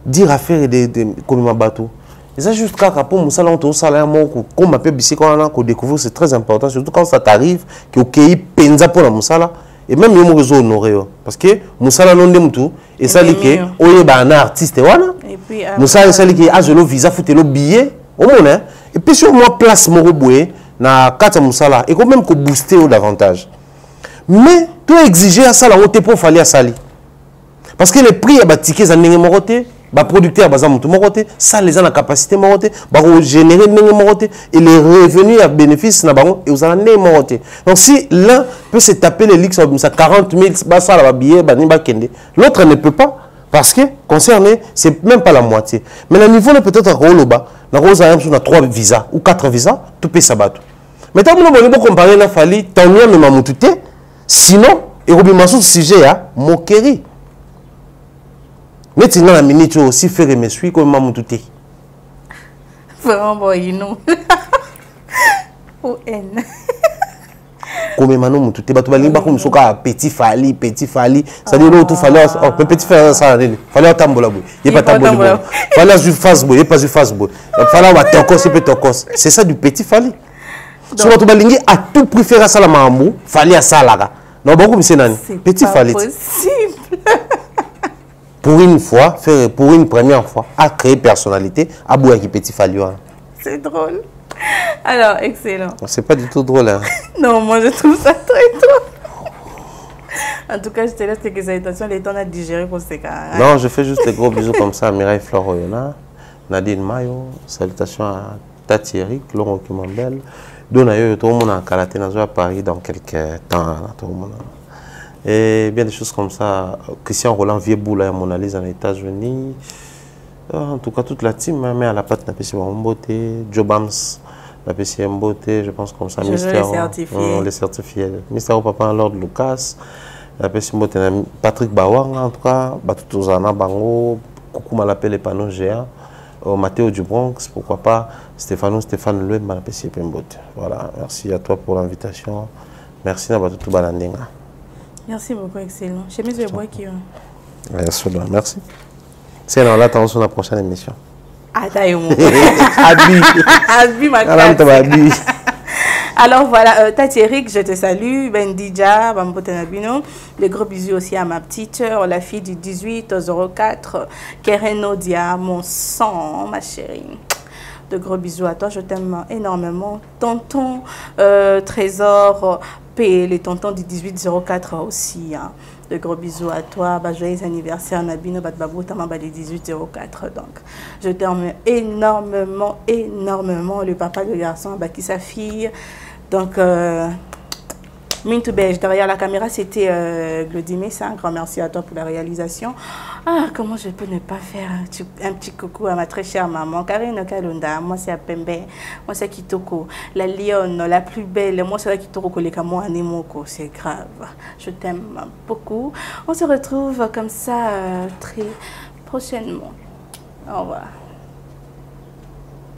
dire à faire des comme un bateau. Et ça juste quand pour mon salon tout ça là comme un peu bissi quand on a découvert c'est très important surtout quand ça t'arrive que au pays penza pour la musala et même yo mo réseau honoré parce que musala non dem tout et ça li que oye ba un artiste voilà et puis musala ça li que azolo visa foutelo billet au monde hein et puis sur moi place moroboué na kata musala et quand même que booster au davantage mais tu exiger à ça là on te pour fallait à sali parce que les prix à tickets en ndenge moroté Les producteurs, ça les a la capacité de générer et les revenus à bénéfice, et vous en avez. Donc si l'un peut se taper les ligues, ça 40 000, l'autre ne peut pas. Parce que, concerné, c'est même pas la moitié. Mais le niveau est peut-être au bas. On a 3 visas ou 4 visas, tout peut s'abattre. Mais tant que nous avons comparé la Fali, tant mieux, mais Mamoutoute. Sinon, il y a un sujet à moquerie. Mais tu as la minute aussi faire mes suies comme Mamoutoute. Vraiment, bon, non. Ou N. Comme Manon Moutoute, tu vas pas comme ça, petit Fali. Ça dit l'autre, fallait petit Fali, ça fallait tambola. Il n'y a pas tambola. Fallait du face-boy, il n'y a pas du face-boy. Fallait tokos, il peut tokos. C'est ça du petit Fali. Si tu vas à tout préférer ça la mamou, Fali à ça là. Non, beaucoup c'est nani. Petit Fali. Pour une fois, pour une première fois, à créer personnalité, à bouer qui petit Fali. C'est drôle. Alors, excellent. C'est pas du tout drôle. Hein. Non, moi je trouve ça très drôle. En tout cas, je te laisse quelques salutations, les temps à digérer pour ces cas. Non, je fais juste des gros bisous comme ça à Mireille Floroyona, Nadine Mayo, salutations à Tati Eric, Laurent Kimambel, Donayo, tout le monde en Kalaté, à Paris dans quelques temps. Tout le monde. Et bien des choses comme ça. Christian Roland Vieux-Boul à Mona Lisa en États-Unis. En tout cas, toute la team, mais à la patte, n'a pas si beauté, Jobams, n'a pas si beauté, je pense comme ça, Mystère. Les certifiés. Mystère au papa, Lord Lucas, n'a pas si beauté, Patrick Bawang, en tout cas, Batutuzana Bango, coucou, m'a l'appelé les panneaux géants, Mathéo du Bronx, pourquoi pas, Stéphane Loué, m'a l'appelé si beauté. Voilà, merci à toi pour l'invitation. Merci à Batutu Balandinga. Merci beaucoup, excellent. Chez mes bois qui merci. C'est dans l'attention de la prochaine émission. Alors voilà, Tati Eric, je te salue. Bendija, Bambotenabino. Les gros bisous aussi à ma petite, la fille du 1804, Kereno Dia, mon sang, ma chérie. De gros bisous à toi, je t'aime énormément. Tonton Trésor P, les tontons du 1804 aussi. Hein. De gros bisous à toi. Bah, joyeux anniversaire Nabino Batbabou Tamaba les 1804. Donc, je t'aime énormément, énormément. Le papa, le garçon, bah, qui sa fille. Donc, Mintou Belge, derrière la caméra, c'était Glodimé. C'est un grand merci à toi pour la réalisation. Ah, comment je peux ne pas faire un petit coucou à ma très chère maman, Karine Kalunda. Moi, c'est Apembe. Moi, c'est Kitoko. La lionne, la plus belle. Moi, c'est la Kitoko, les Kamo Anemoko. C'est grave. Je t'aime beaucoup. On se retrouve comme ça très prochainement. Au revoir.